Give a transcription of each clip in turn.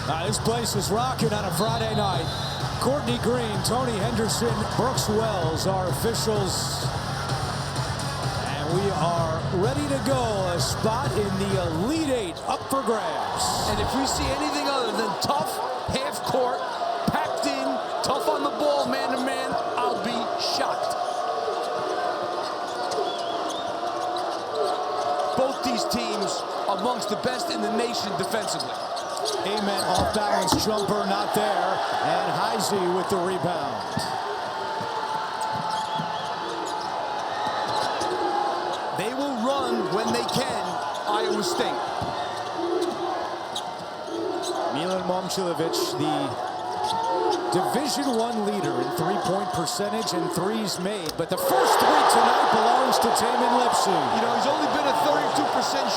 This place is rocking on a Friday night. Courtney Green, Tony Henderson, Brooks Wells, our officials. And we are ready to go. A spot in the Elite Eight up for grabs. And if we see anything other than tough, half court, packed in, tough on the ball, man to man, I'll be shocked. Both these teams amongst the best in the nation defensively. Amen, off-balance jumper, not there. And Heisey with the rebound. They will run when they can, Iowa State. Milan Momcilovic, the Division I leader in three-point percentage and threes made. But the first three tonight belongs to Tamin Lipsey. You know, he's only been a 32%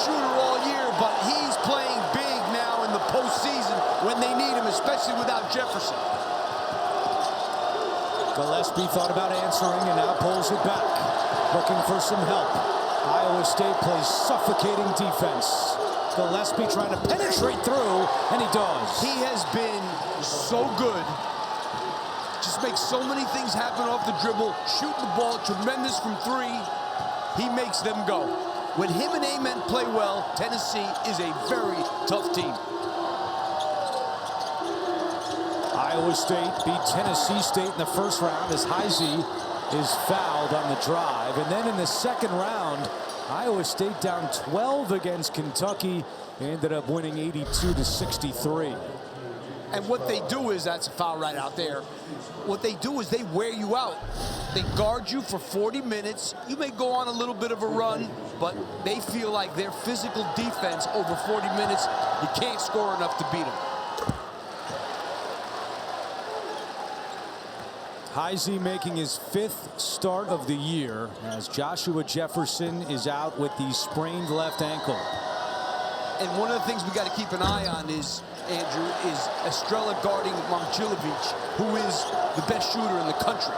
shooter all year, but he's playing big now in the postseason when they need him, especially without Jefferson. Gillespie thought about answering and now pulls it back, looking for some help. Iowa State plays suffocating defense. Gillespie trying to penetrate through, and he does. He has been so good. Just makes so many things happen off the dribble, shooting the ball, tremendous from three. He makes them go. When him and Amen play well, Tennessee is a very tough team. Iowa State beat Tennessee State in the first round as Heisey is fouled on the drive. And then in the second round, Iowa State down 12 against Kentucky. They ended up winning 82-63. And what they do is, that's a foul right out there. What they do is they wear you out. They guard you for 40 minutes. You may go on a little bit of a run, but they feel like their physical defense over 40 minutes, you can't score enough to beat them. Heisey making his 5th start of the year as Joshua Jefferson is out with the sprained left ankle. And one of the things we got to keep an eye on is, Andrew, is Estrella guarding Momcilovic, who is the best shooter in the country.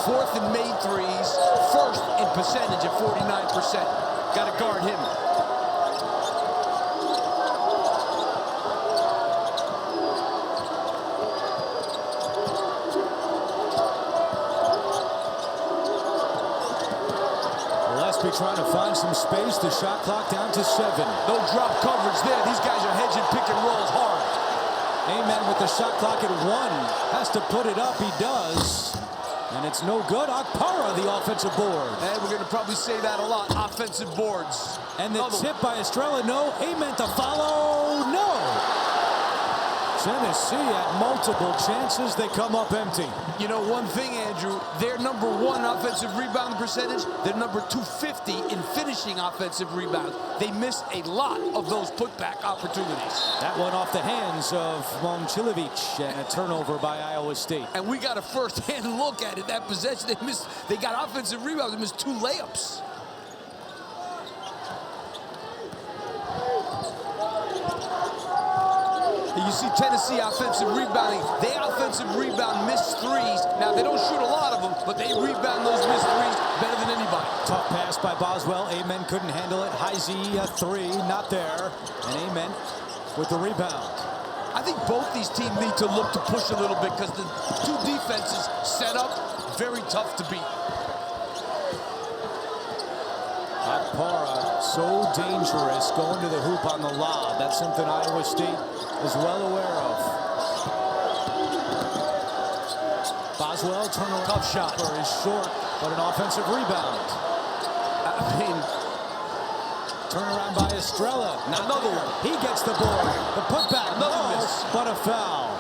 4th in made threes, 1st in percentage at 49%. Got to guard him. Trying to find some space. The shot clock down to 7. No drop coverage there. These guys are hedging pick and rolls hard. Amen with the shot clock at 1. Has to put it up. He does. And it's no good. Akpara, the offensive board. And we're going to probably say that a lot. Offensive boards. And the tip by Estrella. No. Amen to follow. No. Tennessee at multiple chances. They come up empty. You know, one thing, Andrew, they're number 1 offensive rebound percentage. They're number 250 in finishing offensive rebounds. They miss a lot of those putback opportunities. That one off the hands of Momcilovic and a turnover by Iowa State. And we got a first-hand look at it. That possession, they got offensive rebounds. They missed 2 layups. You see Tennessee offensive rebounding. They offensive rebound missed threes. Now, they don't shoot a lot of them, but they rebound those missed threes better than anybody. Tough pass by Boswell. Amen couldn't handle it. Heisey, a 3, not there. And Amen with the rebound. I think both these teams need to look to push a little bit because the 2 defenses set up very tough to beat. Akpara, so dangerous going to the hoop on the lob. That's something Iowa State is well aware of. Boswell, turnaround. Tough shot. Is short, but an offensive rebound. Turnaround by Estrella. Another one. He gets the board. The putback. Another miss. But a foul.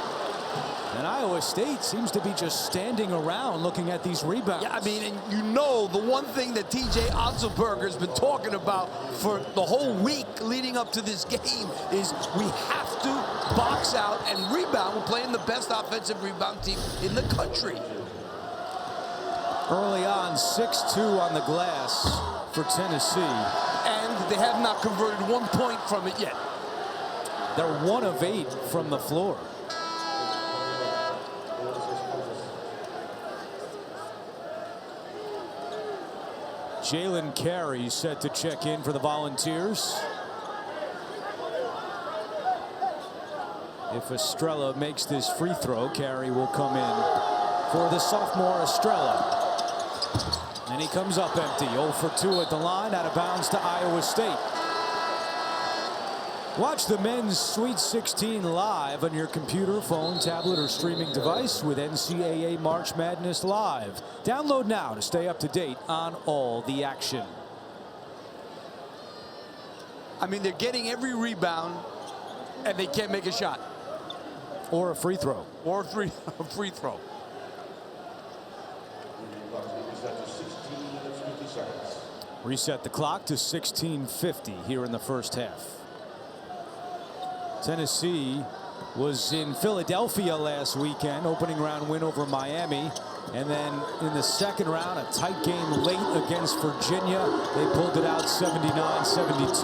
And Iowa State seems to be just standing around looking at these rebounds. Yeah, I mean, and you know, the one thing that TJ Otzelberger has been talking about for the whole week leading up to this game is we have to box out and rebound. We're playing the best offensive rebound team in the country. Early on, 6-2 on the glass for Tennessee. And they have not converted 1 point from it yet. They're 1 of 8 from the floor. Jalen Carey set to check in for the Volunteers. If Estrella makes this free throw, carry will come in for the sophomore Estrella. And he comes up empty. 0 for 2 at the line, out of bounds to Iowa State. Watch the men's Sweet 16 live on your computer, phone, tablet, or streaming device with NCAA March Madness Live. Download now to stay up to date on all the action. I mean, they're getting every rebound, and they can't make a shot. Or a free throw. Or a free throw. Reset the clock to 16:50 here in the first half. Tennessee was in Philadelphia last weekend, opening round win over Miami. And then in the second round, a tight game late against Virginia. They pulled it out 79-72.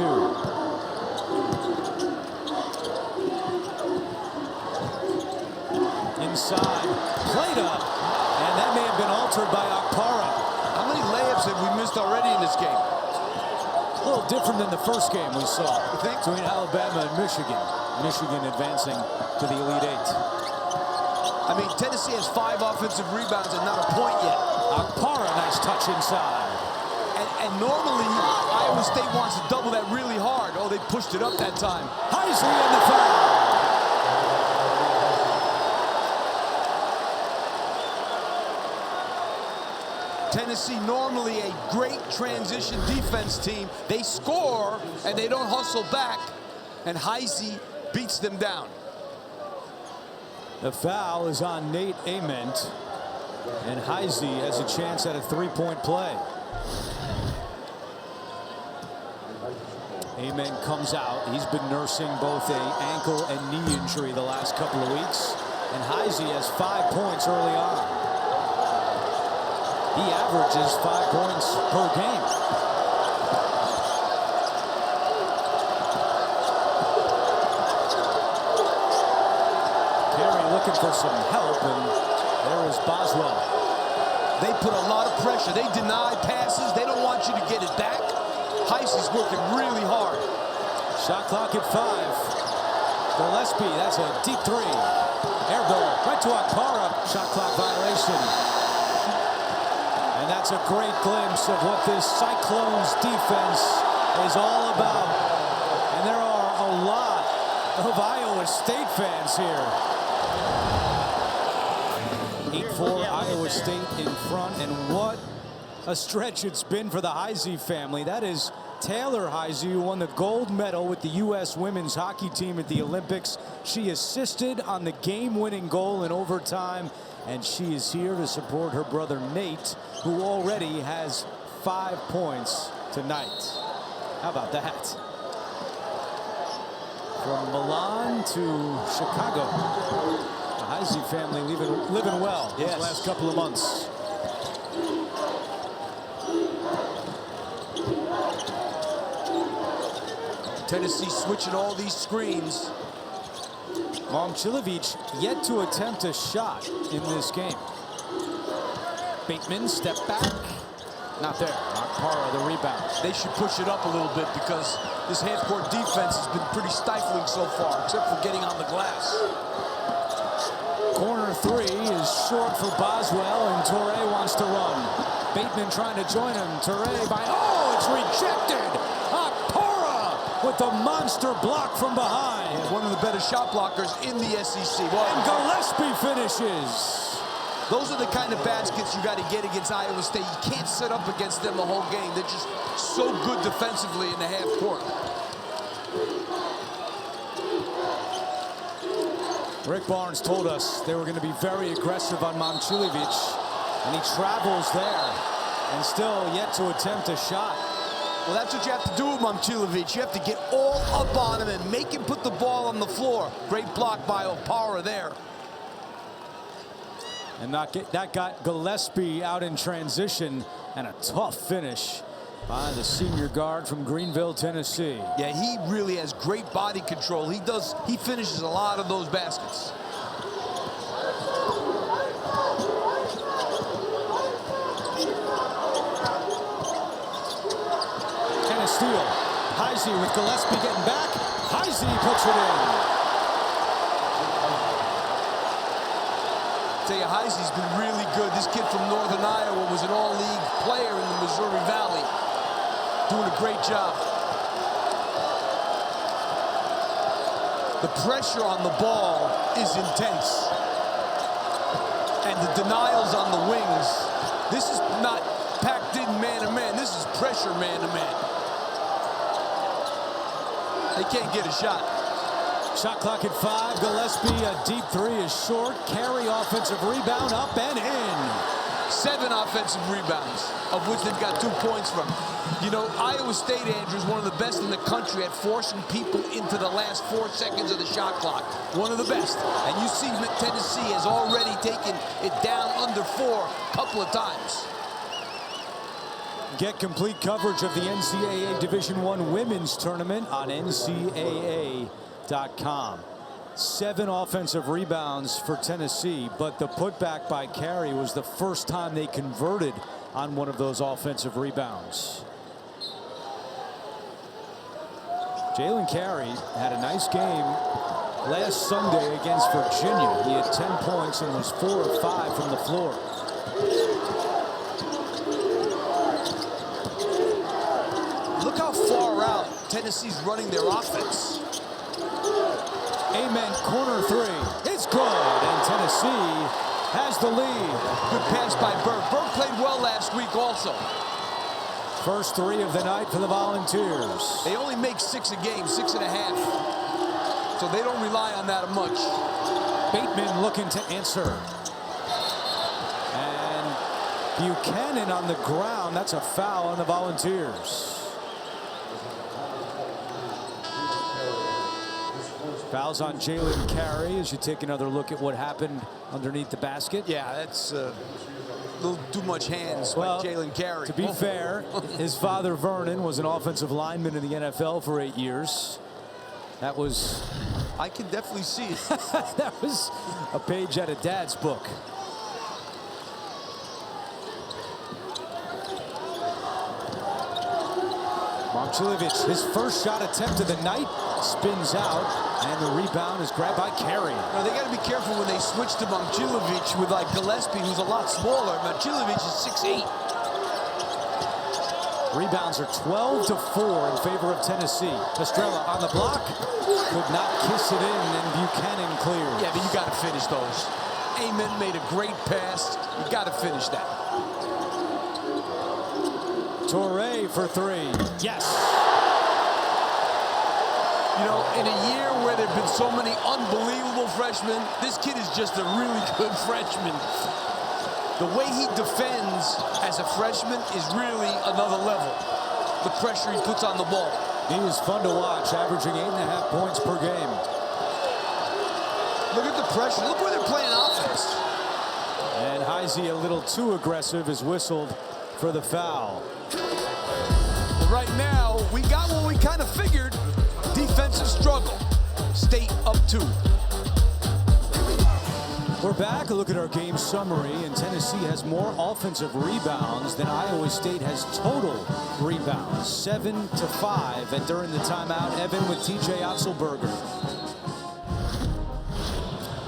Inside, played up, and that may have been altered by Okpara. How many layups have we missed already in this game? A little different than the first game we saw between Alabama and Michigan. Michigan advancing to the Elite Eight. I mean, Tennessee has 5 offensive rebounds and not a point yet. Okpara, nice touch inside. And normally, Iowa State wants to double that really hard. Oh, they pushed it up that time. Heisley on the foul. Tennessee, normally a great transition defense team. They score, and they don't hustle back. And Heisley beats them down. The foul is on Nate Ament, and Heisley has a chance at a three-point play. Ament comes out. He's been nursing both an ankle and knee injury the last couple of weeks, and Heisley has 5 points early on. He averages 5 points per game. Looking for some help, and there is Boswell. They put a lot of pressure. They deny passes. They don't want you to get it back. Heisley's working really hard. Shot clock at 5. Gillespie, that's a deep 3. Air ball right to Okpara. Shot clock violation. And that's a great glimpse of what this Cyclones defense is all about. And there are a lot of Iowa State fans here. 8-4 Iowa State in front, and what a stretch it's been for the Heisley family. That is Taylor Heisley, who won the gold medal with the U.S. women's hockey team at the Olympics. She assisted on the game-winning goal in overtime, and she is here to support her brother Nate, who already has 5 points tonight. How about that? From Milan to Chicago. The Heisley family living well these last couple of months. Tennessee switching all these screens. Momcilovic yet to attempt a shot in this game. Bateman step back. Not there. Okpara the rebound. They should push it up a little bit because this half-court defense has been pretty stifling so far, except for getting on the glass. Corner 3 is short for Boswell, and Toure wants to run. Bateman trying to join him. Toure by, it's rejected. Okpara with the monster block from behind. Yeah, one of the better shot blockers in the SEC. And Gillespie finishes. Those are the kind of baskets you got to get against Iowa State. You can't set up against them the whole game. They're just so good defensively in the half court. Rick Barnes told us they were going to be very aggressive on Momcilovic, and he travels there and still yet to attempt a shot. Well, that's what you have to do with Momcilovic. You have to get all up on him and make him put the ball on the floor. Great block by Okpara there. And that got Gillespie out in transition, and a tough finish by the senior guard from Greenville, Tennessee. Yeah, he really has great body control. He finishes a lot of those baskets. And a steal. Heisley with Gillespie getting back. Heisley puts it in. Heisey's been really good. This kid from Northern Iowa was an all-league player in the Missouri Valley. Doing a great job. The pressure on the ball is intense. And the denials on the wings. This is not packed in man-to-man. This is pressure man-to-man. They can't get a shot. Shot clock at 5. Gillespie, a deep three is short. Carey, offensive rebound, up and in. 7 offensive rebounds, of which they've got 2 points from. You know, Iowa State, Andrew, is one of the best in the country at forcing people into the last 4 seconds of the shot clock. One of the best. And you see Tennessee has already taken it down under 4 a couple of times. Get complete coverage of the NCAA Division I Women's Tournament on NCAA.com. 7 offensive rebounds for Tennessee, but the putback by Carey was the first time they converted on one of those offensive rebounds. Jalen Carey had a nice game last Sunday against Virginia. He had 10 points and was 4 of 5 from the floor. Look how far out Tennessee's running their offense. Amen, corner 3. It's good, and Tennessee has the lead. Good pass by Burke. Burke played well last week also. First 3 of the night for the Volunteers. They only make 6 a game, 6.5. So they don't rely on that much. Bateman looking to answer. And Buchanan on the ground. That's a foul on the Volunteers. Fouls on Jalen Carey as you take another look at what happened underneath the basket. Yeah, that's a little too much hands by Jalen Carey. To be fair, his father Vernon was an offensive lineman in the NFL for 8 years. That was... I can definitely see it. That was a page out of Dad's book. Momcilovic, his first shot attempt of the night, spins out, and the rebound is grabbed by Carey. Now, they got to be careful when they switch to Momcilovic with like Gillespie, who's a lot smaller. Momcilovic is 6'8". Rebounds are 12-4 in favor of Tennessee. Estrella on the block, could not kiss it in, and Buchanan clears. Yeah, but you got to finish those. Amen made a great pass. You got to finish that. Torrey for 3. Yes. You know, in a year where there have been so many unbelievable freshmen, this kid is just a really good freshman. The way he defends as a freshman is really another level. The pressure he puts on the ball. He is fun to watch, averaging 8.5 points per game. Look at the pressure. Look where they're playing offense. And Heisey, a little too aggressive, is whistled for the foul. Right now, we got what we kind of figured. Defensive struggle. State up 2. We're back. A look at our game summary, and Tennessee has more offensive rebounds than Iowa State has total rebounds. 7-5, and during the timeout, Evan with TJ Otzelberger.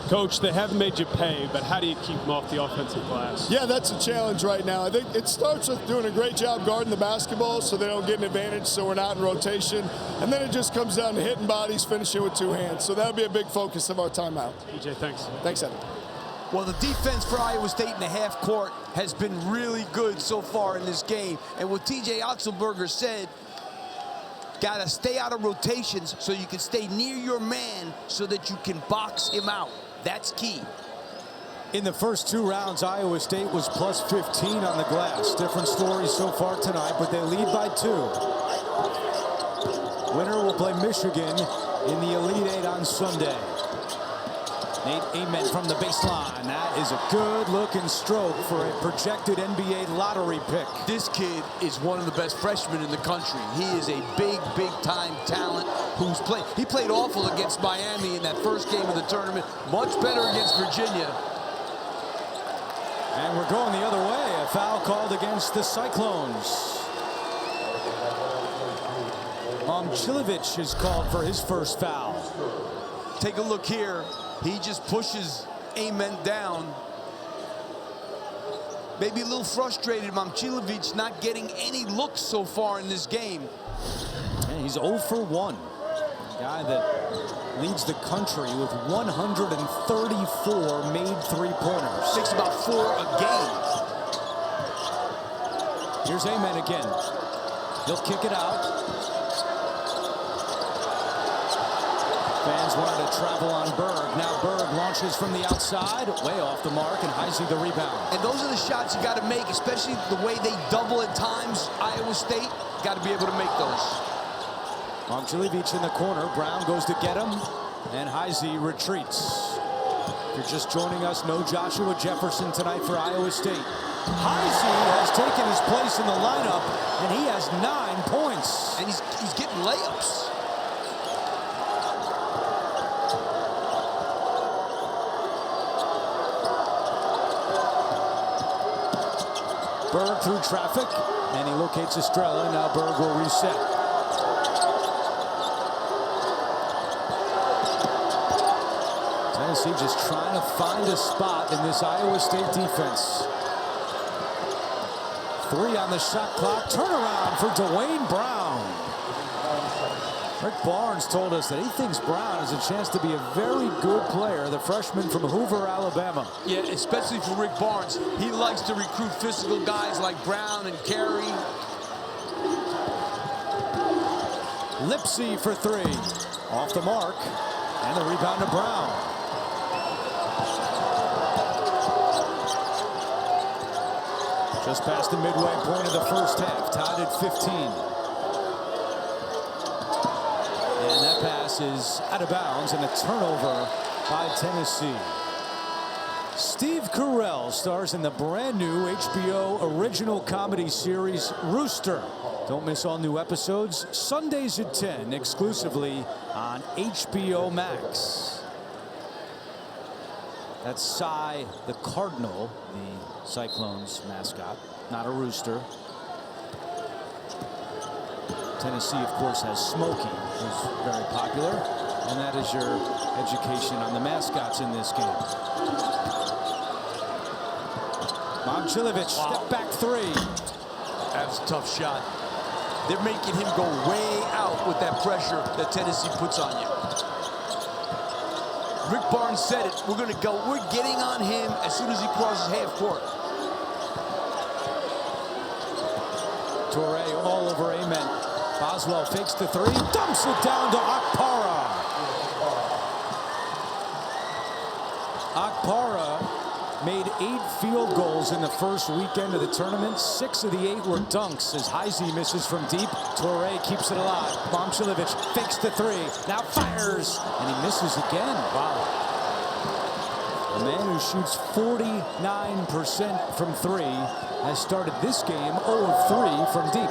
Coach, they haven't made you pay, but how do you keep them off the offensive glass? Yeah, that's a challenge right now. I think it starts with doing a great job guarding the basketball so they don't get an advantage, so we're not in rotation. And then it just comes down to hitting bodies, finishing with 2 hands. So that'll be a big focus of our timeout. TJ, thanks. Thanks, Evan. Well, the defense for Iowa State in the half court has been really good so far in this game. And what TJ Otzelberger said, got to stay out of rotations so you can stay near your man so that you can box him out. That's key. In the first 2 rounds, Iowa State was plus 15 on the glass. Different stories so far tonight, but they lead by 2. Winner will play Michigan in the Elite 8 on Sunday. Nate Amen from the baseline. That is a good-looking stroke for a projected NBA lottery pick. This kid is one of the best freshmen in the country. He is a big-time talent who's played. He played awful against Miami in that first game of the tournament. Much better against Virginia. And we're going the other way. A foul called against the Cyclones. Momcilovic is called for his first foul. Take a look here. He just pushes Amen down, maybe a little frustrated. Momcilovic not getting any looks so far in this game. And he's 0 for 1. A guy that leads the country with 134 made three-pointers. Takes about 4 a game. Here's Amen again. He'll kick it out. Fans wanted to travel on Berg. Now Berg launches from the outside, way off the mark, and Heisey the rebound. And those are the shots you got to make, especially the way they double at times. Iowa State got to be able to make those. Momcilovic in the corner. Brown goes to get him, and Heisey retreats. If you're just joining us, no Joshua Jefferson tonight for Iowa State. Heisey has taken his place in the lineup, and he has 9 points. And he's getting layups. Berg through traffic, and he locates Estrella. Now Berg will reset. Tennessee just trying to find a spot in this Iowa State defense. 3 on the shot clock. Turnaround for Dwayne Brown. Rick Barnes told us that he thinks Brown has a chance to be a very good player, the freshman from Hoover, Alabama. Yeah, especially for Rick Barnes. He likes to recruit physical guys like Brown and Carey. Lipsy for 3. Off the mark. And the rebound to Brown. Just past the midway point of the first half. Tied at 15. And that pass is out of bounds and a turnover by Tennessee. Steve Carell stars in the brand new HBO original comedy series Rooster. Don't miss all new episodes Sundays at 10 exclusively on HBO Max. That's Cy the Cardinal, the Cyclones mascot, not a rooster. Tennessee, of course, has Smokey, who's very popular, and that is your education on the mascots in this game. Momcilovic, step back 3. That's a tough shot. They're making him go way out with that pressure that Tennessee puts on you. Rick Barnes said it. We're getting on him as soon as he crosses half court. Toure all over Amen. Boswell fakes the 3, dumps it down to Akpara. Akpara made 8 field goals in the first weekend of the tournament. 6 of the 8 were dunks as Heisey misses from deep. Toure keeps it alive. Momcilovic fakes the 3, now fires, and he misses again. Wow. A man who shoots 49% from 3 has started this game 0 of 3 from deep.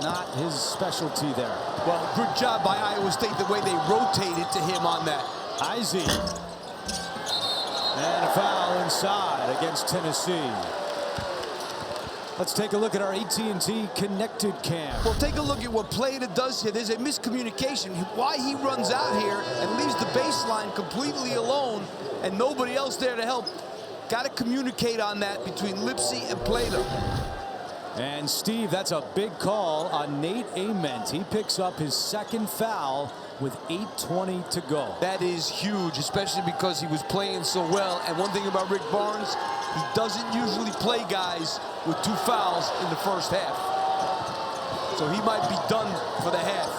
Not his specialty there. Well, good job by Iowa State, the way they rotated to him on that. Heisey. And a foul inside against Tennessee. Let's take a look at our AT&T connected cam. Well, take a look at what Plata does here. There's a miscommunication. Why he runs out here and leaves the baseline completely alone and nobody else there to help. Got to communicate on that between Lipsy and Plata. And Steve, that's a big call on Nate Ament. He picks up his 2nd foul with 8:20 to go. That is huge, especially because he was playing so well. And one thing about Rick Barnes, he doesn't usually play guys with 2 fouls in the first half. So he might be done for the half.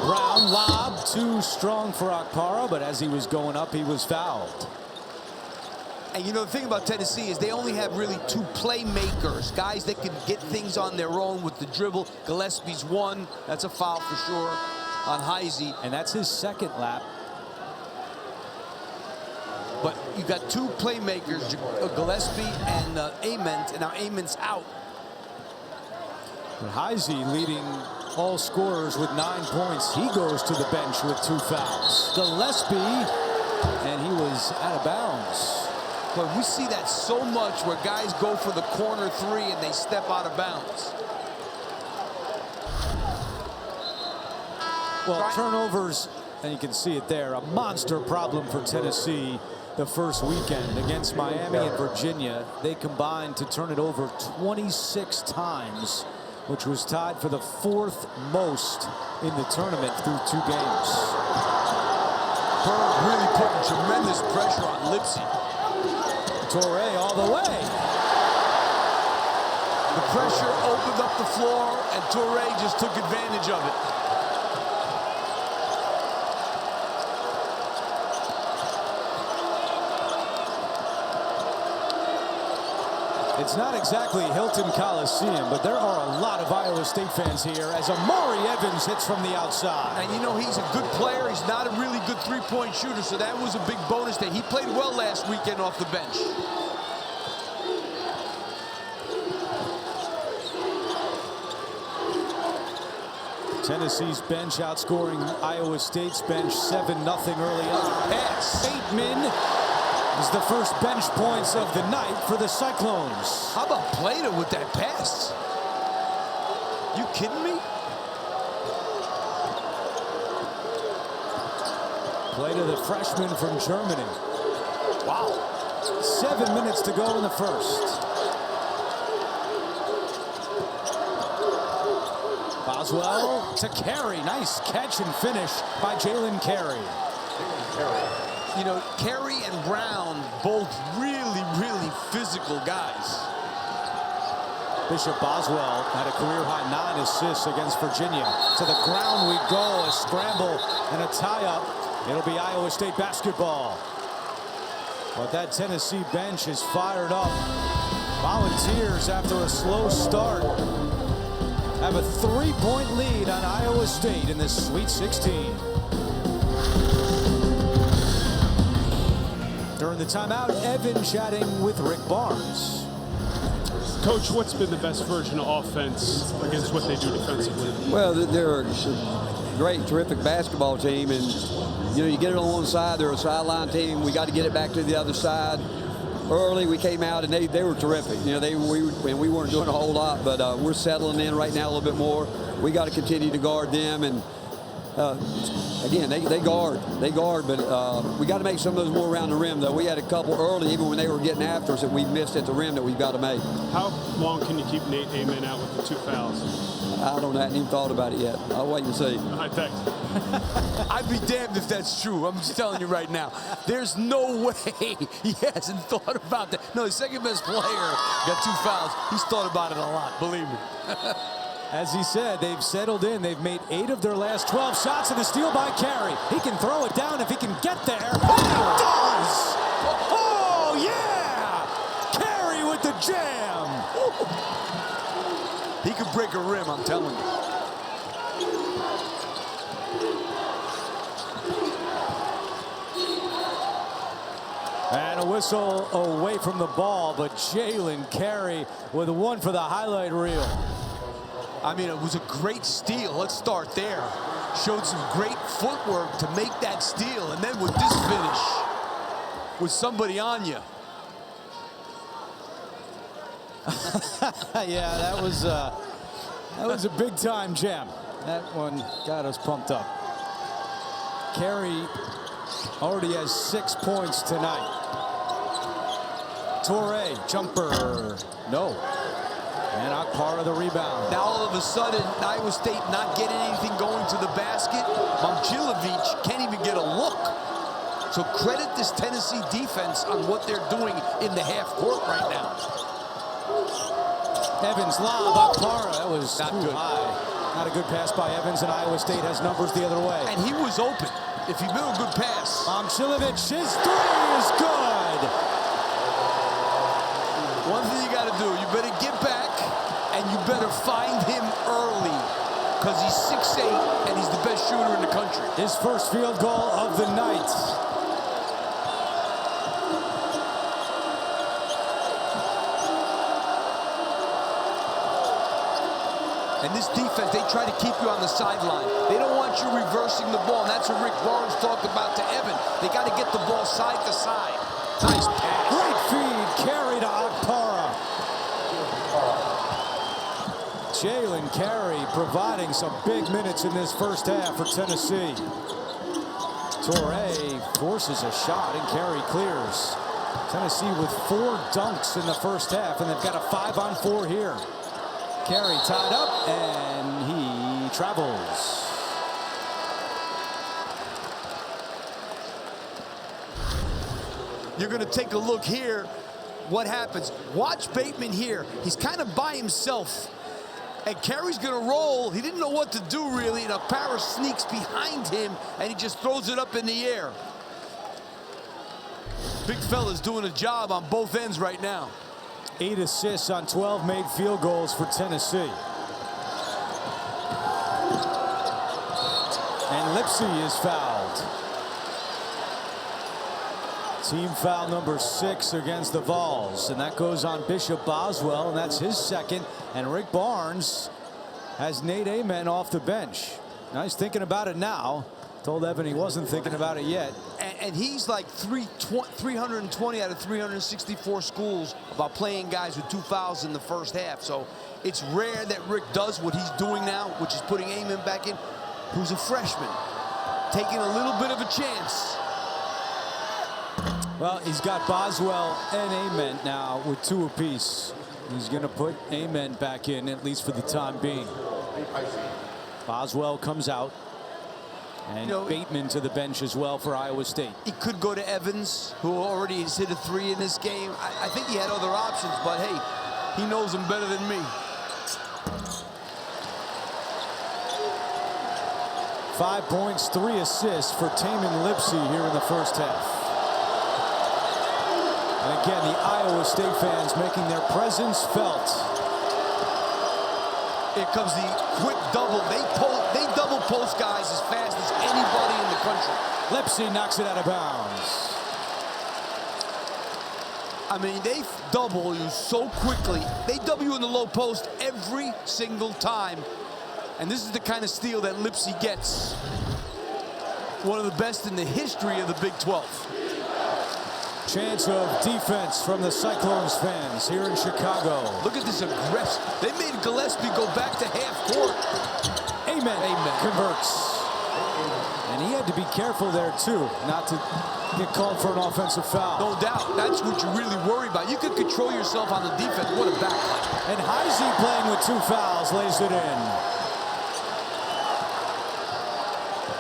Brown lob, too strong for Akpara, but as he was going up, he was fouled. And you know, the thing about Tennessee is they only have really 2 playmakers, guys that can get things on their own with the dribble. Gillespie's 1. That's a foul for sure on Heisey. And that's his 2nd lap. But you got 2 playmakers, Gillespie and Ament, and now Ament's out. But Heisey leading all scorers with 9 points. He goes to the bench with 2 fouls. Gillespie, and he was out of bounds. But we see that so much where guys go for the corner 3 and they step out of bounds. Well, turnovers, and you can see it there, a monster problem for Tennessee the first weekend against Miami and Virginia. They combined to turn it over 26 times, which was tied for the 4th most in the tournament through 2 games. Bird really putting tremendous pressure on Lipsy. Toure all the way. The pressure opened up the floor, and Toure just took advantage of it. It's not exactly Hilton Coliseum, but there are a lot of Iowa State fans here as Amari Evans hits from the outside. And you know, he's a good player. He's not a really good three-point shooter, so that was a big bonus that he played well last weekend off the bench. Tennessee's bench outscoring Iowa State's bench 7-0 early on. Pass. Bateman is the first bench points of the night for the Cyclones. How about Plater with that pass? You kidding me? Plater, the freshman from Germany. Wow. 7 minutes to go in the first. Boswell to Carey. Nice catch and finish by Jalen Carey. You know, Carey and Brown, both really, really physical guys. Bishop Boswell had a career-high 9 assists against Virginia. To the ground we go. A scramble and a tie-up. It'll be Iowa State basketball. But that Tennessee bench is fired up. Volunteers, after a slow start, have a 3-point lead on Iowa State in this Sweet 16. During the timeout, Evan chatting with Rick Barnes. Coach, what's been the best version of offense against what they do defensively? Well, they're a great, terrific basketball team, and you know, you get it on one side, they're a sideline team. We got to get it back to the other side. Early, we came out and they were terrific. You know, we weren't doing a whole lot, but we're settling in right now a little bit more. We got to continue to guard them, and again, they guard, but we got to make some of those more around the rim. Though we had a couple early, even when they were getting after us, that we missed at the rim that we've got to make. How long can you keep Nate Amen out with the 2 fouls? I don't know, I haven't even thought about it yet. I'll wait and see. All right, thanks. I'd be damned if that's true. I'm just telling you right now. There's no way he hasn't thought about that. No, the second best player got 2 fouls. He's thought about it a lot, believe me. As he said, they've settled in. They've made 8 of their last 12 shots, and the steal by Carey. He can throw it down if he can get there. And he does! Oh, yeah! Carey with the jam! He could break a rim, I'm telling you. And a whistle away from the ball, but Jalen Carey with 1 for the highlight reel. I mean, it was a great steal. Let's start there. Showed some great footwork to make that steal, and then with this finish, with somebody on you. Yeah, that was a big time jam. That one got us pumped up. Carey already has 6 points tonight. Toure, jumper, no. And Akpara the rebound. Now all of a sudden, Iowa State not getting anything going to the basket. Momcilovic can't even get a look. So credit this Tennessee defense on what they're doing in the half court right now. Evans lob, Akpara, that was Not too good. high. Not a good pass by Evans, and Iowa State has numbers the other way. And he was open. If he made a good pass. Momcilovic, his 3 is good. One thing you got to do, you better get back, and you better find him early, because he's 6'8", and he's the best shooter in the country. His first field goal of the night. And this defense, they try to keep you on the sideline. They don't want you reversing the ball, and that's what Rick Barnes talked about to Evan. They got to get the ball side to side. Nice pass. Great feed, Carey to Akpara. Jalen Carey providing some big minutes in this first half for Tennessee. Torrey forces a shot and Carey clears. Tennessee with 4 dunks in the first half, and they've got a 5-on-4 here. Carey tied up, and he travels. You're going to take a look here. What happens? Watch Bateman here. He's kind of by himself. And Carey's going to roll. He didn't know what to do, really, and Okpara sneaks behind him, and he just throws it up in the air. Big fella's doing a job on both ends right now. 8 assists on 12 made field goals for Tennessee. And Lipsey is fouled. Team foul number 6 against the Vols, and that goes on Bishop Boswell, and that's his second. And Rick Barnes has Nate Amen off the bench. Now he's thinking about it now. Told Evan he wasn't thinking about it yet. And he's like 320 out of 364 schools about playing guys with 2 fouls in the first half. So it's rare that Rick does what he's doing now, which is putting Amen back in, who's a freshman, taking a little bit of a chance. Well, he's got Boswell and Amen now with 2 apiece. He's going to put Amen back in, at least for the time being. Boswell comes out. And Bateman to the bench as well for Iowa State. He could go to Evans, who already has hit a 3 in this game. I think he had other options, but hey, he knows them better than me. 5 points, 3 assists for Tamin Lipsey here in the first half. And again, the Iowa State fans making their presence felt. Here comes the quick double. They double post guys as fast as anybody in the country. Lipsey knocks it out of bounds. I mean, they double you so quickly. They double you in the low post every single time. And this is the kind of steal that Lipsey gets. One of the best in the history of the Big 12. Chance of defense from the Cyclones fans here in Chicago. Look at this aggressive. They made Gillespie go back to half court. Amen converts. And he had to be careful there, too, not to get called for an offensive foul. No doubt. That's what you really worry about. You can control yourself on the defense. What a back. And Heisey playing with 2 fouls, lays it in.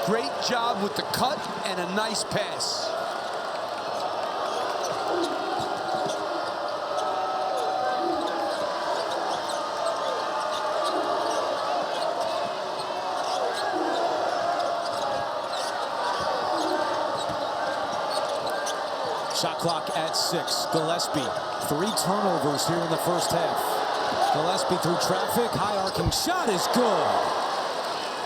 Great job with the cut and a nice pass. Shot clock at 6. Gillespie, 3 turnovers here in the first half. Gillespie through traffic, high arcing shot is good.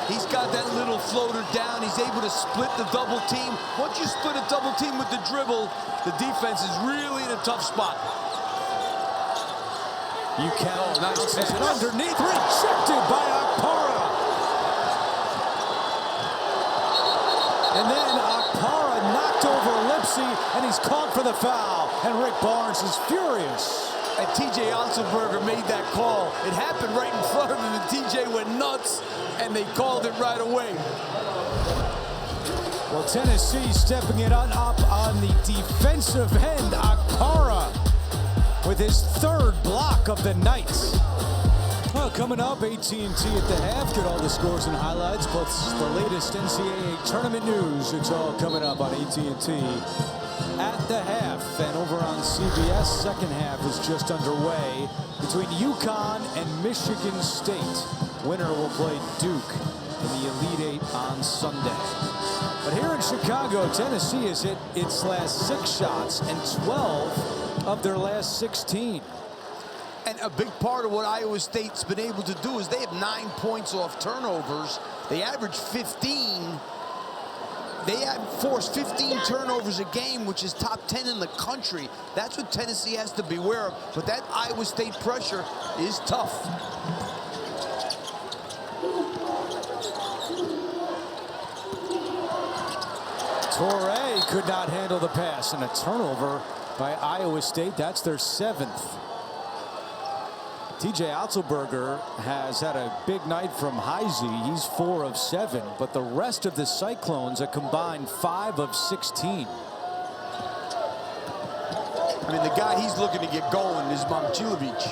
He's got that little floater down. He's able to split the double team. Once you split a double team with the dribble, the defense is really in a tough spot. You can nice pass. Underneath, rejected by Okpara. And then Okpara knocked over Lipsey, and he's called for the foul. And Rick Barnes is furious. And TJ Otzelberger made that call. It happened right in front of him, and TJ went nuts, and they called it right away. Well, Tennessee stepping it on up on the defensive end. Okpara with his 3rd block of the night. Well, coming up, AT&T at the half. Get all the scores and highlights, plus the latest NCAA tournament news. It's all coming up on AT&T at the half. And over on CBS, second half is just underway between UConn and Michigan State. Winner will play Duke in the Elite 8 on Sunday. But here in Chicago, Tennessee has hit its last 6 shots and 12 of their last 16. And a big part of what Iowa State's been able to do is they have 9 points off turnovers. They average 15. They have forced 15 turnovers a game, which is top 10 in the country. That's what Tennessee has to beware of. But that Iowa State pressure is tough. Torrey could not handle the pass, and a turnover by Iowa State. That's their 7th. TJ Otzelberger has had a big night from Heisey. He's 4 of 7, but the rest of the Cyclones a combined 5 of 16. I mean, the guy he's looking to get going is Momcilovic.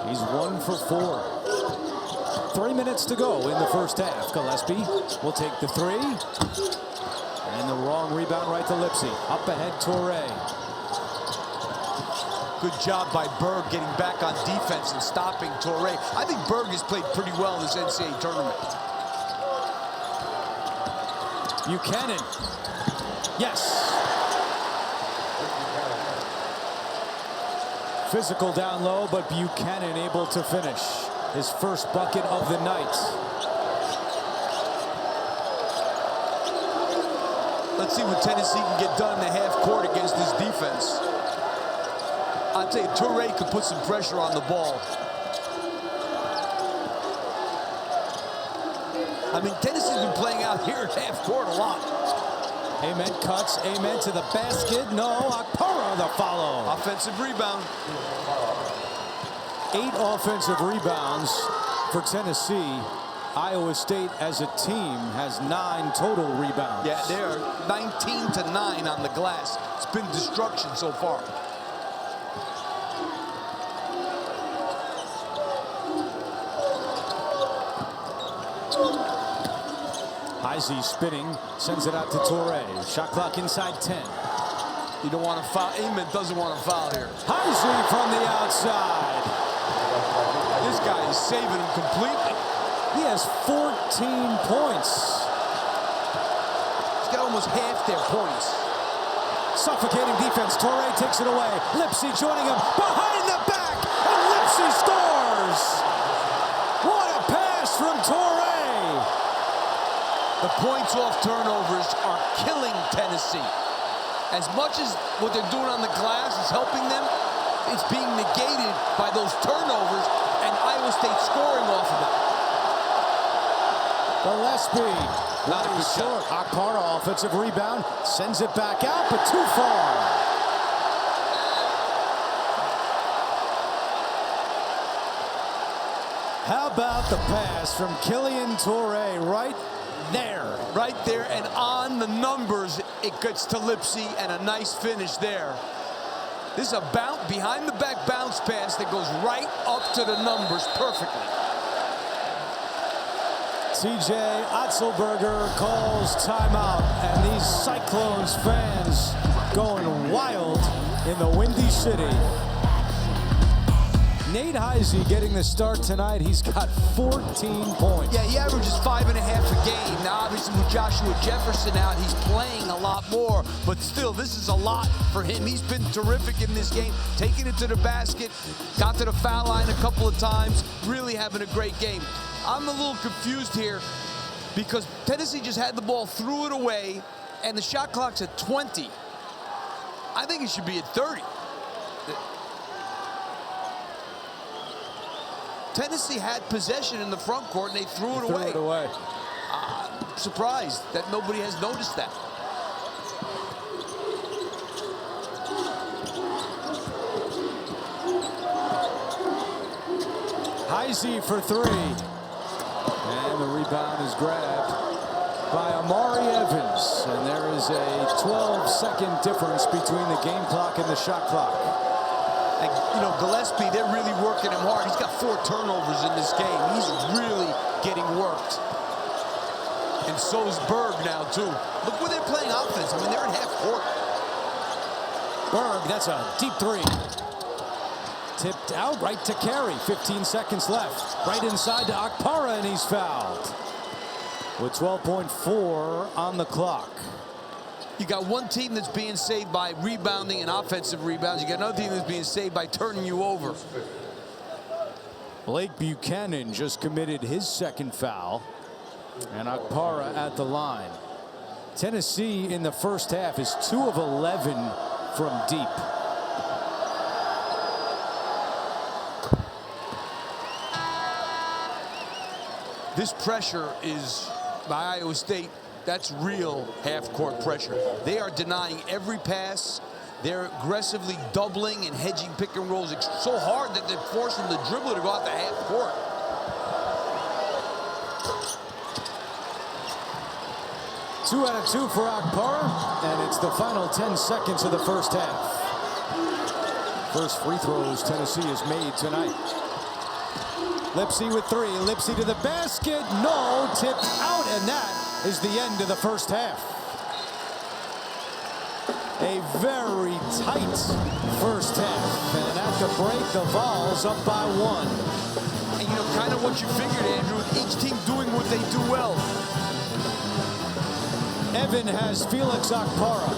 He's 1 for 4. 3 minutes to go in the first half. Gillespie will take the 3. And the wrong rebound right to Lipsy. Up ahead, Toure. Good job by Berg getting back on defense and stopping Toure. I think Berg has played pretty well in this NCAA tournament. Buchanan. Yes. Physical down low, but Buchanan able to finish his first bucket of the night. Let's see what Tennessee can get done in the half court against this defense. I'll tell you, Toure could put some pressure on the ball. I mean, Tennessee's been playing out here at half court a lot. Amen cuts, Amen to the basket. No, Akpara the follow. Offensive rebound. 8 offensive rebounds for Tennessee. Iowa State as a team has 9 total rebounds. Yeah, they're 19 to 9 on the glass. It's been destruction so far. Heisey spinning, sends it out to Toure. Shot clock inside 10. You don't want to foul. Amen doesn't want to foul here. Heisey from the outside. This guy is saving him completely. He has 14 points. He's got almost half their points. Suffocating defense. Toure takes it away. Lipsy joining him behind the back, and Lipsy scores. What a pass from Toure. The points off turnovers are killing Tennessee. As much as what they're doing on the glass is helping them, it's being negated by those turnovers and Iowa State scoring off of it. Gillespie, not a good shot. Akpara, offensive rebound, sends it back out, but too far. How about the pass from Killian Toure right there? Right there and on the numbers, it gets to Lipsy and a nice finish there. This is a behind the back bounce pass that goes right up to the numbers perfectly. TJ Otzelberger calls timeout, and these Cyclones fans going wild in the Windy City. Nate Heisey getting the start tonight. He's got 14 points. Yeah, he averages 5.5 a game. Now, obviously, with Joshua Jefferson out, he's playing a lot more. But still, this is a lot for him. He's been terrific in this game, taking it to the basket, got to the foul line a couple of times, really having a great game. I'm a little confused here because Tennessee just had the ball, threw it away, and the shot clock's at 20. I think it should be at 30. Tennessee had possession in the front court, and they threw it away. I'm surprised that nobody has noticed that. Heisey for 3. And the rebound is grabbed by Amari Evans. And there is a 12-second difference between the game clock and the shot clock. And, you know, Gillespie, they're really working him hard. He's got 4 turnovers in this game. He's really getting worked. And so is Berg now, too. Look where they're playing offense. I mean, they're in half court. Berg, that's a deep 3. Tipped out right to Carey. 15 seconds left. Right inside to Akpara, and he's fouled. With 12.4 on the clock. You got one team that's being saved by rebounding and offensive rebounds. You got another team that's being saved by turning you over. Blake Buchanan just committed his second foul. And Akpara at the line. Tennessee in the first half is 2 of 11 from deep. This pressure is by Iowa State. That's real half-court pressure. They are denying every pass. They're aggressively doubling and hedging pick and rolls so hard that they're forcing the dribbler to go out the half court. Two out of two for Akpara, and it's the final 10 seconds of the first half. First free throws Tennessee has made tonight. Lipsy with three. Lipsy to the basket. No, tipped out, and that is the end of the first half. A very tight first half, and at the break, the Vols up by one. And you know, kind of what you figured, Andrew, each team doing what they do well. Evan has Felix Akpara.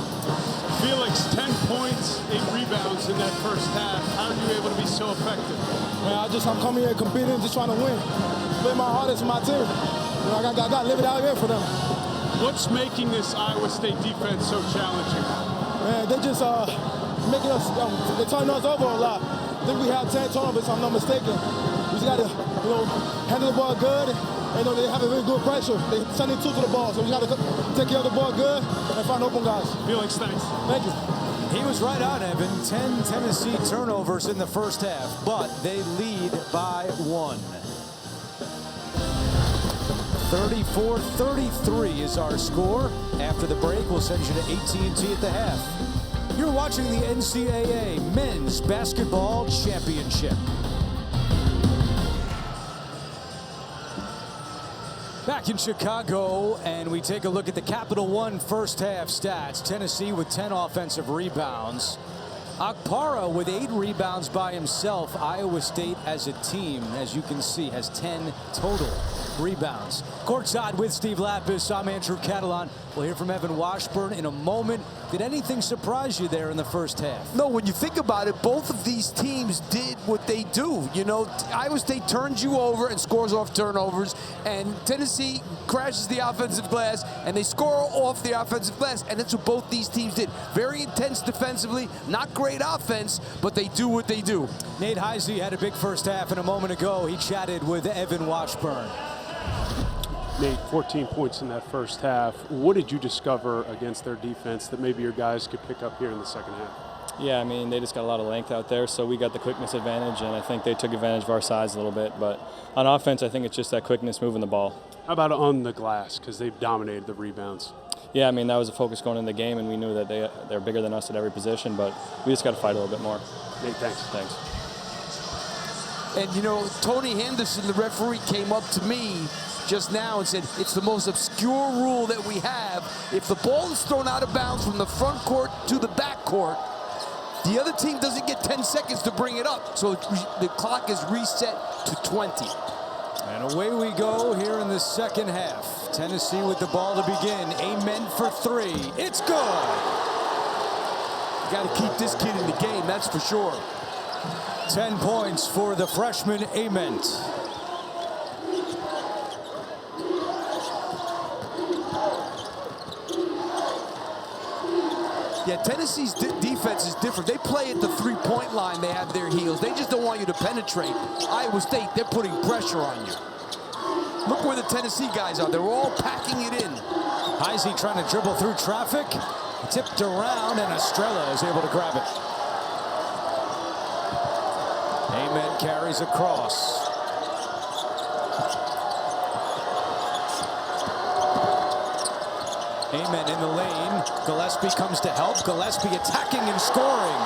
Felix, 10 points, 8 rebounds in that first half. How are you able to be so effective? Man, I'm coming here competing, just trying to win. Play my hardest for my team. You know, I got to live it out here for them. What's making this Iowa State defense so challenging? Man, they just making us, they turning us over a lot. I think we have 10 turnovers, if I'm not mistaken. We just got to, handle the ball good. And, they have a really good pressure. They sending two to the ball, so we got to take care of the ball good and find open guys. Felix, thanks. Thank you. He was right on, Evan. 10 Tennessee turnovers in the first half, but they lead by one. 34-33 is our score. After the break, we'll send you to AT&T at the half. You're watching the NCAA Men's Basketball Championship. Back in Chicago, and we take a look at the Capital One first half stats. Tennessee with 10 offensive rebounds. Akpara with 8 rebounds by himself. Iowa State as a team, as you can see, has 10 total rebounds. Courtside with Steve Lapis, I'm Andrew Catalan. We'll hear from Evan Washburn in a moment. Did anything surprise you there in the first half? No, when you think about it, both of these teams did what they do. Iowa State turns you over and scores off turnovers, and Tennessee crashes the offensive glass, and they score off the offensive glass, and that's what both these teams did. Very intense defensively, not great offense, but they do what they do. Nate Heisey had a big first half, and a moment ago, he chatted with Evan Washburn. Nate, 14 points in that first half. What did you discover against their defense that maybe your guys could pick up here in the second half? Yeah, I mean, they just got a lot of length out there, so we got the quickness advantage, and I think they took advantage of our size a little bit. But on offense, I think it's just that quickness moving the ball. How about on the glass, because they've dominated the rebounds? Yeah, I mean, that was a focus going into the game, and we knew that they're bigger than us at every position, but we just got to fight a little bit more. Nate, thanks. Thanks. And, Tony Henderson, the referee, came up to me just now and said, it's the most obscure rule that we have. If the ball is thrown out of bounds from the front court to the back court, the other team doesn't get 10 seconds to bring it up. So the clock is reset to 20. And away we go here in the second half. Tennessee with the ball to begin. Amen for three. It's good. Got to keep this kid in the game, that's for sure. 10 points for the freshman Ament. Yeah, Tennessee's defense is different. They play at the three-point line. They have their heels. They just don't want you to penetrate. Iowa State, they're putting pressure on you. Look where the Tennessee guys are. They're all packing it in. Heisey trying to dribble through traffic. Tipped around, and Estrella is able to grab it. Amen carries across. Amen in the lane. Gillespie comes to help. Gillespie attacking and scoring.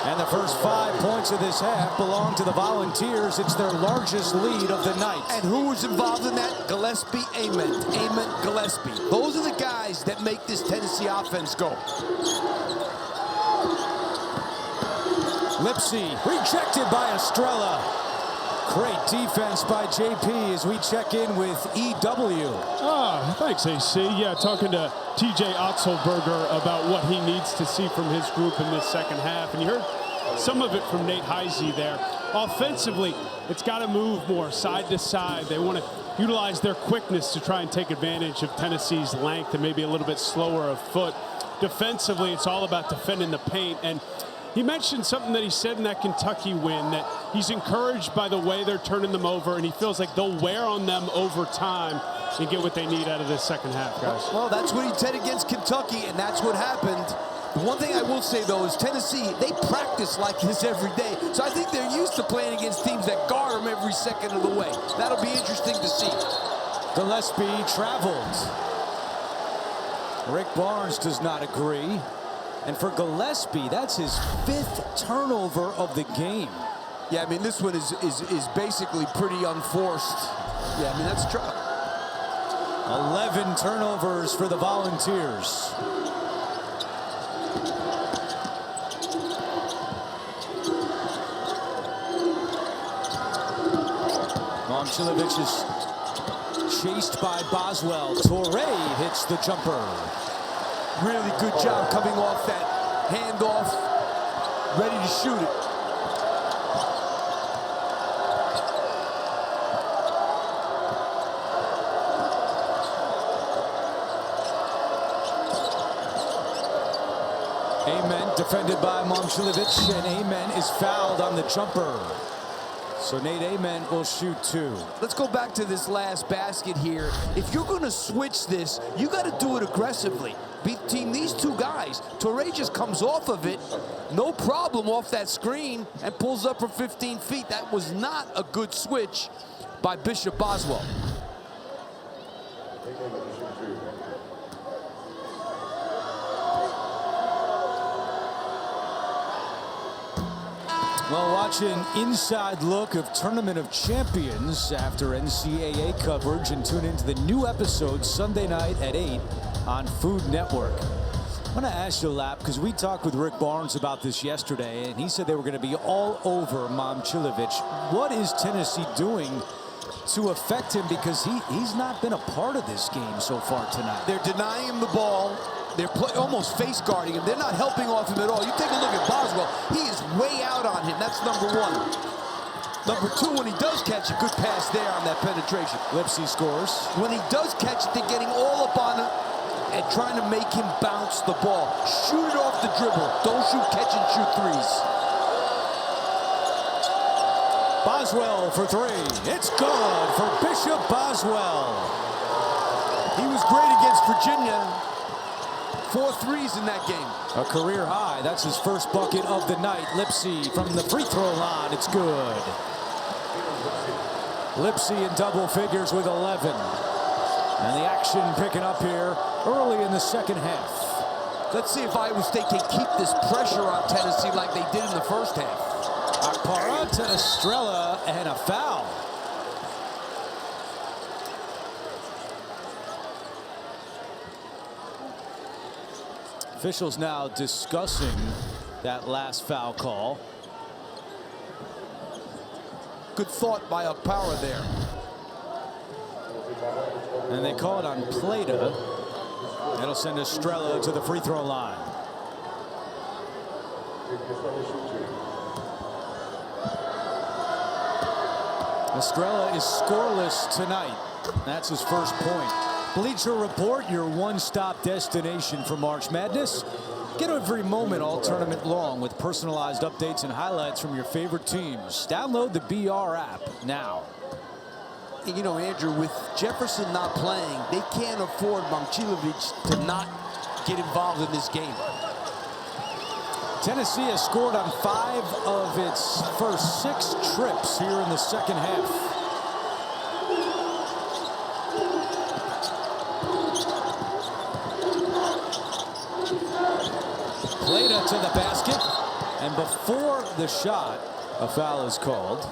And the first 5 points of this half belong to the Volunteers. It's their largest lead of the night. And who was involved in that? Gillespie, Amen, Gillespie. Those are the guys that make this Tennessee offense go. Lipsy rejected by Estrella. Great defense by JP as we check in with EW. Thanks, AC. Yeah, talking to TJ Otzelberger about what he needs to see from his group in this second half. And you heard some of it from Nate Heisey there. Offensively, it's got to move more side to side. They want to utilize their quickness to try and take advantage of Tennessee's length and maybe a little bit slower of foot. Defensively, it's all about defending the paint. And he mentioned something that he said in that Kentucky win, that he's encouraged by the way they're turning them over, and he feels like they'll wear on them over time and get what they need out of this second half, guys. Well, that's what he said against Kentucky, and that's what happened. The one thing I will say, though, is Tennessee, they practice like this every day. So I think they're used to playing against teams that guard them every second of the way. That'll be interesting to see. Gillespie traveled. Rick Barnes does not agree. And for Gillespie, that's his 5th turnover of the game. Yeah, I mean, this one is basically pretty unforced. Yeah, I mean, that's trouble. 11 turnovers for the Volunteers. Momcilovic is chased by Boswell. Torrey hits the jumper. Really good job coming off that handoff, ready to shoot it. Amen defended by Momcilovic, and Amen is fouled on the jumper. So Nate Amen will shoot 2. Let's go back to this last basket here. If you're going to switch this, you got to do it aggressively. Between these two guys, Torrey just comes off of it, no problem off that screen, and pulls up from 15 feet. That was not a good switch by Bishop Boswell. Well, watch an inside look of Tournament of Champions after NCAA coverage, and tune into the new episode Sunday night at 8 on Food Network. I want to ask you, Lap, because we talked with Rick Barnes about this yesterday, and he said they were going to be all over Momcilovic. What is Tennessee doing to affect him, because he's not been a part of this game so far tonight? They're denying him the ball. They're almost face guarding him. They're not helping off him at all. You take a look at Boswell. He is way out on him. That's number 1. Number 2, when he does catch a good pass there on that penetration. Lipsy scores. When he does catch it, they're getting all up on him and trying to make him bounce the ball. Shoot it off the dribble. Don't shoot catch and shoot threes. Boswell for 3. It's good for Bishop Boswell. He was great against Virginia. 4 threes in that game. A career high. That's his first bucket of the night. Lipsy from the free throw line. It's good. Lipsy in double figures with 11. And the action picking up here early in the second half. Let's see if Iowa State can keep this pressure on Tennessee like they did in the first half. Akpara to Estrella, and a foul. Officials now discussing that last foul call. Good thought by Akpara there. And they call it on Plata. That'll send Estrella to the free throw line. Estrella is scoreless tonight. That's his first point. Bleacher Report, your one-stop destination for March Madness. Get every moment all tournament long with personalized updates and highlights from your favorite teams. Download the BR app now. You know, Andrew, with Jefferson not playing, they can't afford Momcilovic to not get involved in this game. Tennessee has scored on 5 of its first 6 trips here in the second half. Plata to the basket, and before the shot, a foul is called.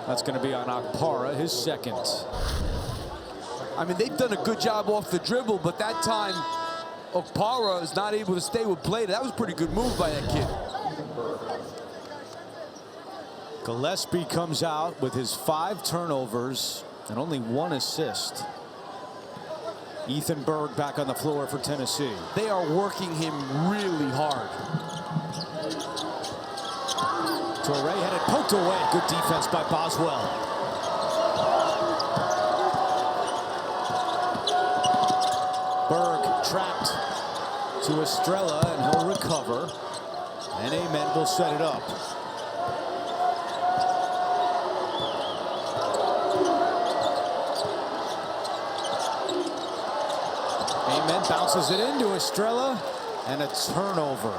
That's going to be on Akpara, his second. I mean, they've done a good job off the dribble, but that time, Akpara is not able to stay with Plata. That was a pretty good move by that kid. Gillespie comes out with his 5 turnovers and only 1 assist. Ethan Berg back on the floor for Tennessee. They are working him really hard. Torrey had it poked away. Good defense by Boswell. Berg trapped to Estrella, and he'll recover. And Amen will set it up. Amen bounces it into Estrella, and a turnover.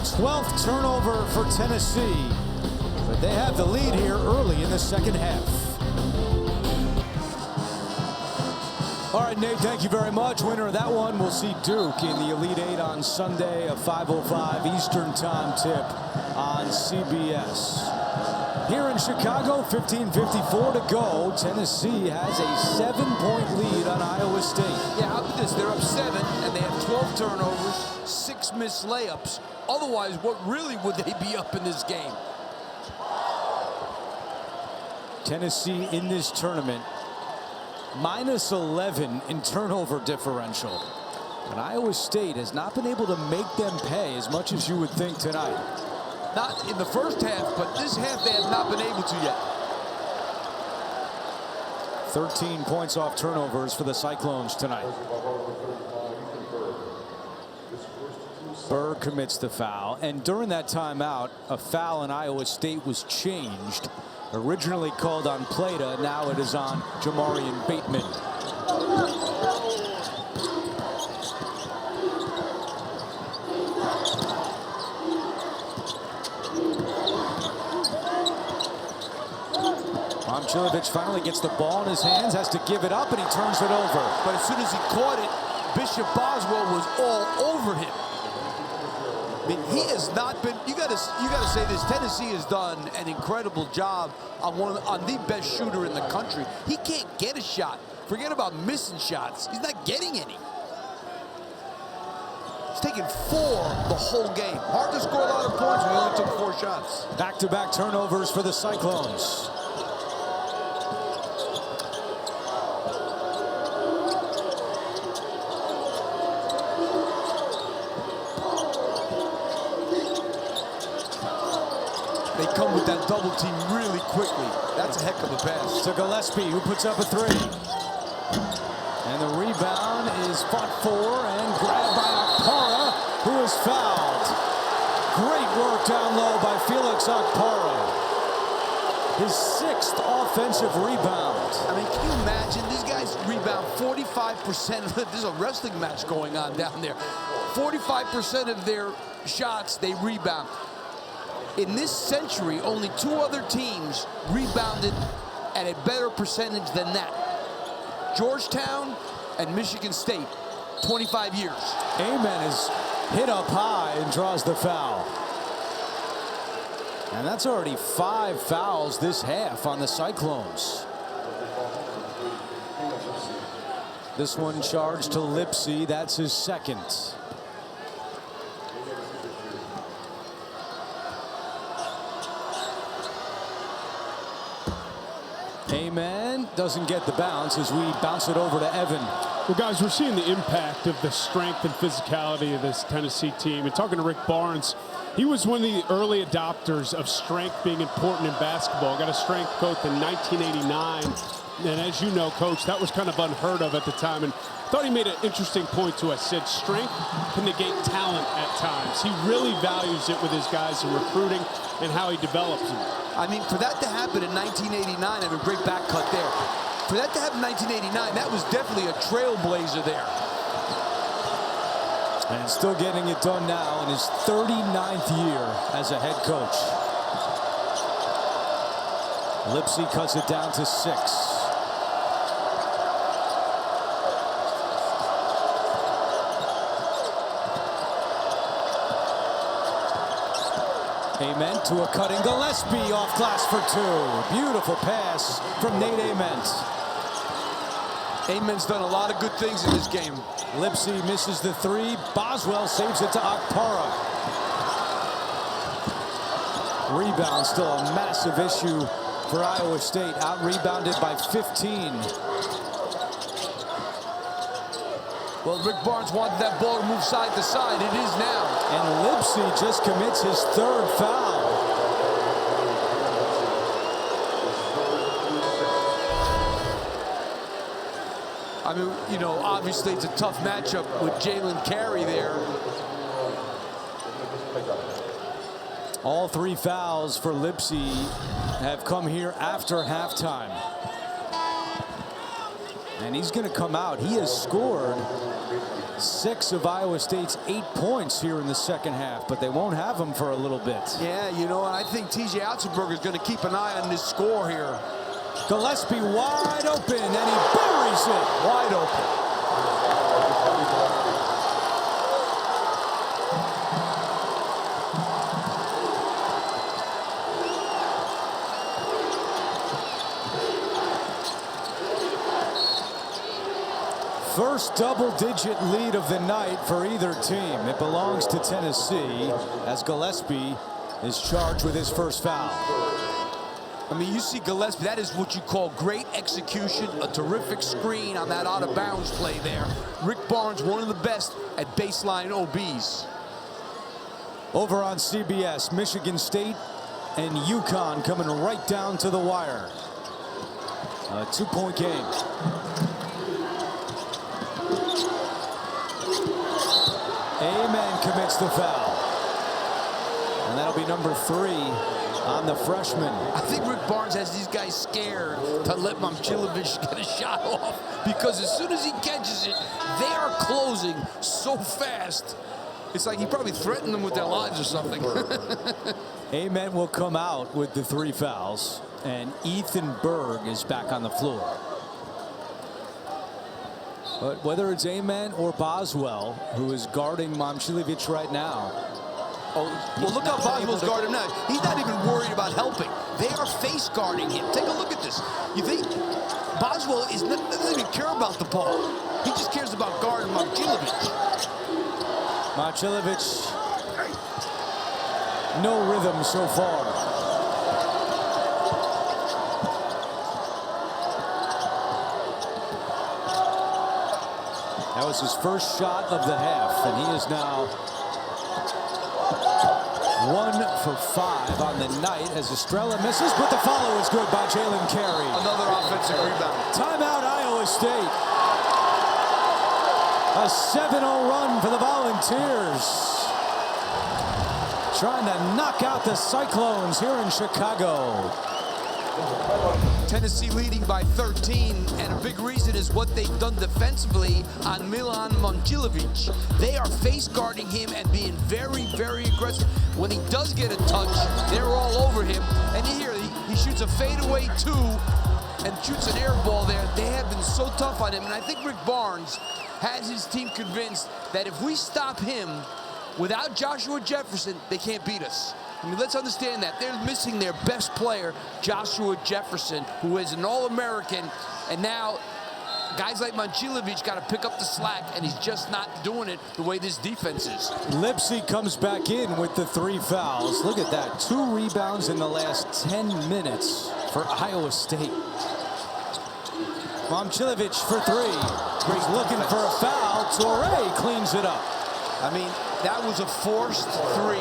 12th turnover for Tennessee, but they have the lead here early in the second half. All right, Nate, thank you very much. Winner of that one, we'll see Duke in the Elite Eight on Sunday, a 5:05 Eastern Time tip on CBS. Here in Chicago, 15:54 to go. Tennessee has a 7-point lead on Iowa State. Yeah, how about this? They're up 7, and they have 12 turnovers, 6 missed layups. Otherwise, what really would they be up in this game? Tennessee in this tournament, minus 11 in turnover differential. And Iowa State has not been able to make them pay as much as you would think tonight. Not in the first half, but this half they have not been able to yet. 13 points off turnovers for the Cyclones tonight. Burr commits the foul, and during that timeout, a foul in Iowa State was changed. Originally called on Plata, now it is on Jamarian Bateman. Momcilovic finally gets the ball in his hands, has to give it up, and he turns it over. But as soon as he caught it, Bishop Boswell was all over him. I mean, he has not been. You got to say this. Tennessee has done an incredible job on the best shooter in the country. He can't get a shot. Forget about missing shots. He's not getting any. He's taken 4 the whole game. Hard to score a lot of points when he only took 4 shots. Back-to-back turnovers for the Cyclones. They come with that double team really quickly. That's a heck of a pass. To Gillespie, who puts up a 3. And the rebound is fought for and grabbed by Akpara, who is fouled. Great work down low by Felix Akpara. His 6th offensive rebound. I mean, can you imagine? These guys rebound 45%. There's a wrestling match going on down there. 45% of their shots, they rebound. In this century, only 2 other teams rebounded at a better percentage than that. Georgetown and Michigan State, 25 years. Amen is hit up high and draws the foul. And that's already 5 fouls this half on the Cyclones. This one charged to Lipsy. That's his 2nd. Amen doesn't get the bounce as we bounce it over to Evan. Well, guys, we're seeing the impact of the strength and physicality of this Tennessee team. And talking to Rick Barnes, he was one of the early adopters of strength being important in basketball. Got a strength coach in 1989. And as you know, Coach, that was kind of unheard of at the time. And I thought he made an interesting point to us. Said strength can negate talent at times. He really values it with his guys in recruiting and how he develops them. I mean, for that to happen in 1989, I have a great back cut there. For that to happen in 1989, that was definitely a trailblazer there. And still getting it done now in his 39th year as a head coach. Lipsy cuts it down to 6. Ament to a cutting Gillespie off glass for 2. Beautiful pass from Nate Ament. Ament's done a lot of good things in this game. Lipsy misses the 3. Boswell saves it to Akpara. Rebound still a massive issue for Iowa State. Out-rebounded by 15. Well, Rick Barnes wanted that ball to move side to side. It is now. And Lipsy just commits his 3rd foul. I mean, you know, obviously it's a tough matchup with Jalen Carey there. All 3 fouls for Lipsy have come here after halftime. And he's going to come out. He has scored 6 of Iowa State's 8 points here in the second half, but they won't have him for a little bit. Yeah, you know, I think TJ Otzelberger is going to keep an eye on this score here. Gillespie wide open, and he buries it. Wide open. First double-digit lead of the night for either team. It belongs to Tennessee as Gillespie is charged with his first foul. I mean, you see Gillespie, that is what you call great execution, a terrific screen on that out-of-bounds play there. Rick Barnes, one of the best at baseline OBs. Over on CBS, Michigan State and UConn coming right down to the wire. A 2-point game. Amen commits the foul. And that'll be number 3 on the freshman. I think Rick Barnes has these guys scared to let Momcilovic get a shot off, because as soon as he catches it, they are closing so fast. It's like he probably threatened them with their lives or something. Amen will come out with the 3 fouls, and Ethan Berg is back on the floor. But whether it's Amen or Boswell, who is guarding Momcilovic right now. Oh, well, look how Boswell's guarding him now. He's not even worried about helping. They are face guarding him. Take a look at this. You think Boswell doesn't even care about the ball. He just cares about guarding Momcilovic. Momcilovic, no rhythm so far. That was his first shot of the half, and he is now 1 for 5 on the night as Estrella misses, but the follow is good by Jalen Carey. Another offensive rebound. Timeout, Iowa State. A 7-0 run for the Volunteers. Trying to knock out the Cyclones here in Chicago. Tennessee leading by 13, and a big reason is what they've done defensively on Milan Momcilovic. They are face guarding him and being very, very aggressive. When he does get a touch, they're all over him. And here he shoots a fadeaway 2 and shoots an air ball there. They have been so tough on him, and I think Rick Barnes has his team convinced that if we stop him without Joshua Jefferson, they can't beat us. I mean, let's understand that. They're missing their best player, Joshua Jefferson, who is an All-American, and now guys like Momcilovic got to pick up the slack, and he's just not doing it the way this defense is. Lipsy comes back in with the 3 fouls. Look at that, 2 rebounds in the last 10 minutes for Iowa State. Momcilovic for 3. He's looking for a foul. Torrey cleans it up. I mean, that was a forced 3.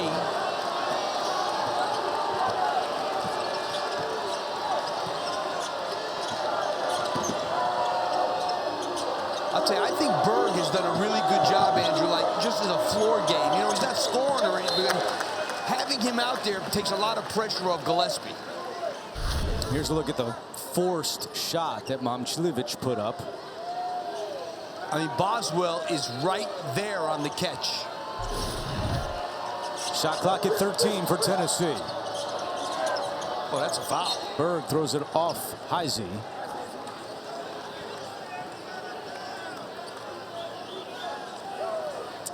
I'll tell you, I think Berg has done a really good job, Andrew, like just as a floor game. You know, he's not scoring or anything. Having him out there takes a lot of pressure off Gillespie. Here's a look at the forced shot that Momcilovic put up. I mean, Boswell is right there on the catch. Shot clock at 13 for Tennessee. Oh, that's a foul. Berg throws it off Heisey.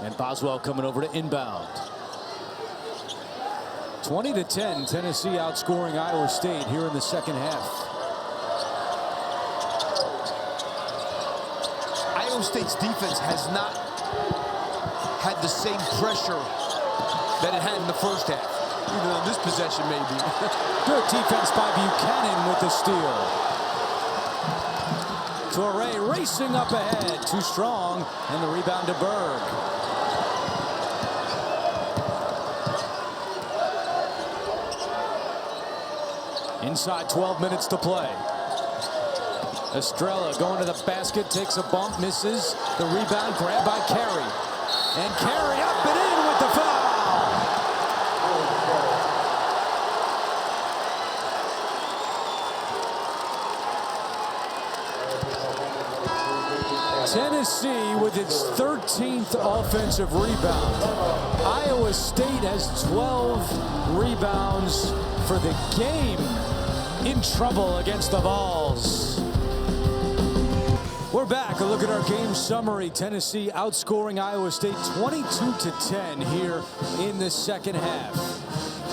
And Boswell coming over to inbound. 20-10, Tennessee outscoring Iowa State here in the second half. Iowa State's defense has not had the same pressure that it had in the first half, even on this possession maybe. Good defense by Buchanan with the steal. Torrey racing up ahead, too strong, and the rebound to Berg. Inside 12 minutes to play. Estrella going to the basket, takes a bump, misses. The rebound grabbed by Carey. And Carey up and in with the foul. Tennessee with its 13th offensive rebound. Iowa State has 12 rebounds for the game. In trouble against the Vols. We're back. A look at our game summary. Tennessee outscoring Iowa State 22-10 here in the second half.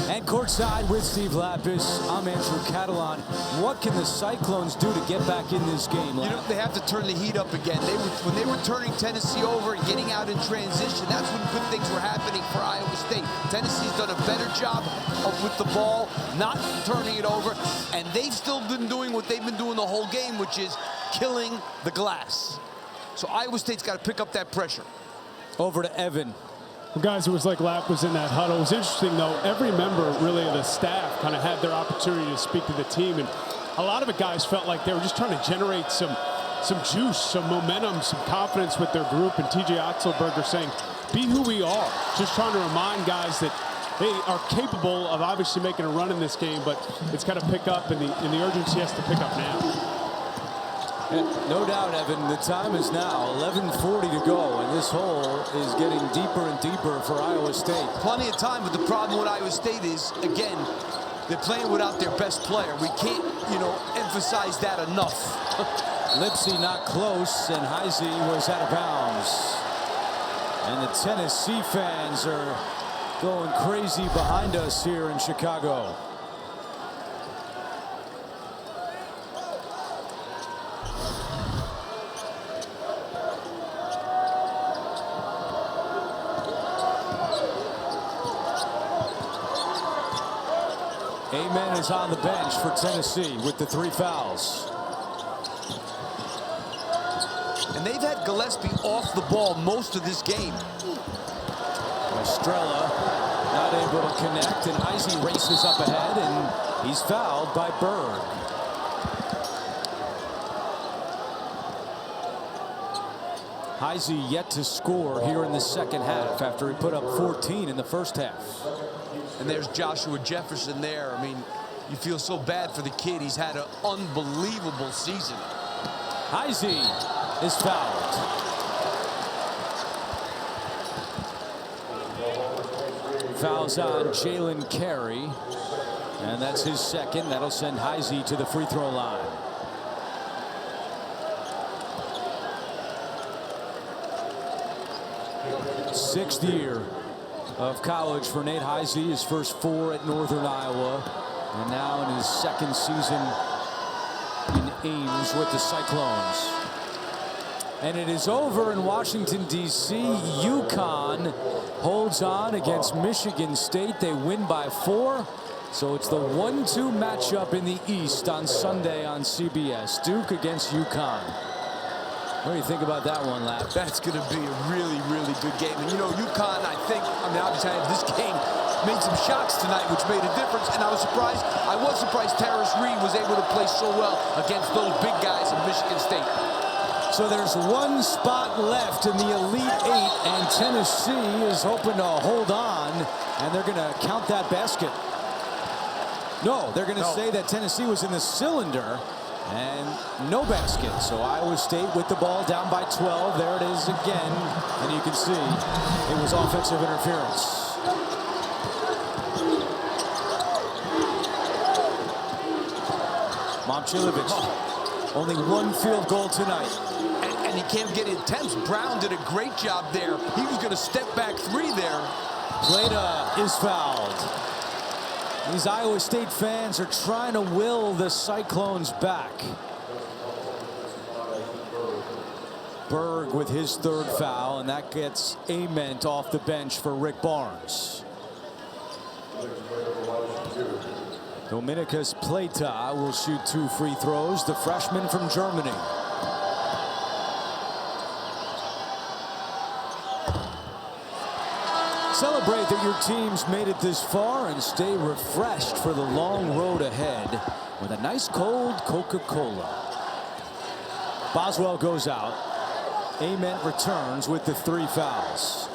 And courtside with Steve Lapis, I'm Andrew Catalan. What can the Cyclones do to get back in this game? You know, they have to turn the heat up again. When they were turning Tennessee over and getting out in transition, that's when good things were happening for Iowa State. Tennessee's done a better job with the ball, not turning it over, and they've still been doing what they've been doing the whole game, which is killing the glass. So Iowa State's got to pick up that pressure. Over to Evan. Well, guys, it was like Lap was in that huddle. It was interesting, though. Every member, really, of the staff kind of had their opportunity to speak to the team. And a lot of the guys felt like they were just trying to generate some juice, some momentum, some confidence with their group. And T.J. Otzelberger saying, be who we are. Just trying to remind guys that they are capable of obviously making a run in this game, but it's got to pick up, and the urgency has to pick up now. No doubt, Evan, the time is now 11:40 to go, and this hole is getting deeper and deeper for Iowa State. Plenty of time, but the problem with Iowa State is, again, they're playing without their best player. We can't, emphasize that enough. Lipsy not close, and Heisey was out of bounds. And the Tennessee fans are going crazy behind us here in Chicago. Amen is on the bench for Tennessee with the 3 fouls. And they've had Gillespie off the ball most of this game. Estrella not able to connect, and Heisey races up ahead, and he's fouled by Berg. Heisey yet to score here in the second half after he put up 14 in the first half. And there's Joshua Jefferson there. I mean, you feel so bad for the kid. He's had an unbelievable season. Heisey is fouled. Fouls on Jalen Carey, and that's his second. That'll send Heisey to the free throw line. Sixth year of college for Nate Heisey, his first 4 at Northern Iowa, and now in his second season in Ames with the Cyclones. And it is over in Washington, D.C. UConn holds on against Michigan State. They win by 4. So it's the 1-2 matchup in the East on Sunday on CBS. Duke against UConn. What do you think about that one, Lap? That's going to be a really, really good game. And, UConn, obviously this game made some shots tonight, which made a difference. And I was surprised Terrace Reed was able to play so well against those big guys in Michigan State. So there's 1 spot left in the Elite 8, and Tennessee is hoping to hold on, and they're going to count that basket. No, they're going to say that Tennessee was in the cylinder, and no basket. So Iowa State with the ball down by 12. There it is again, and you can see it was offensive interference. Momcilovic, only 1 field goal tonight. And he can't get attempts. Brown did a great job there. He was going to step back 3 there. Plata is fouled. These Iowa State fans are trying to will the Cyclones back. Berg with his 3rd foul, and that gets Ament off the bench for Rick Barnes. Dominicus Plata will shoot 2 free throws, the freshman from Germany. Celebrate that your team's made it this far and stay refreshed for the long road ahead with a nice cold Coca-Cola. Boswell goes out. Ament returns with the 3 fouls.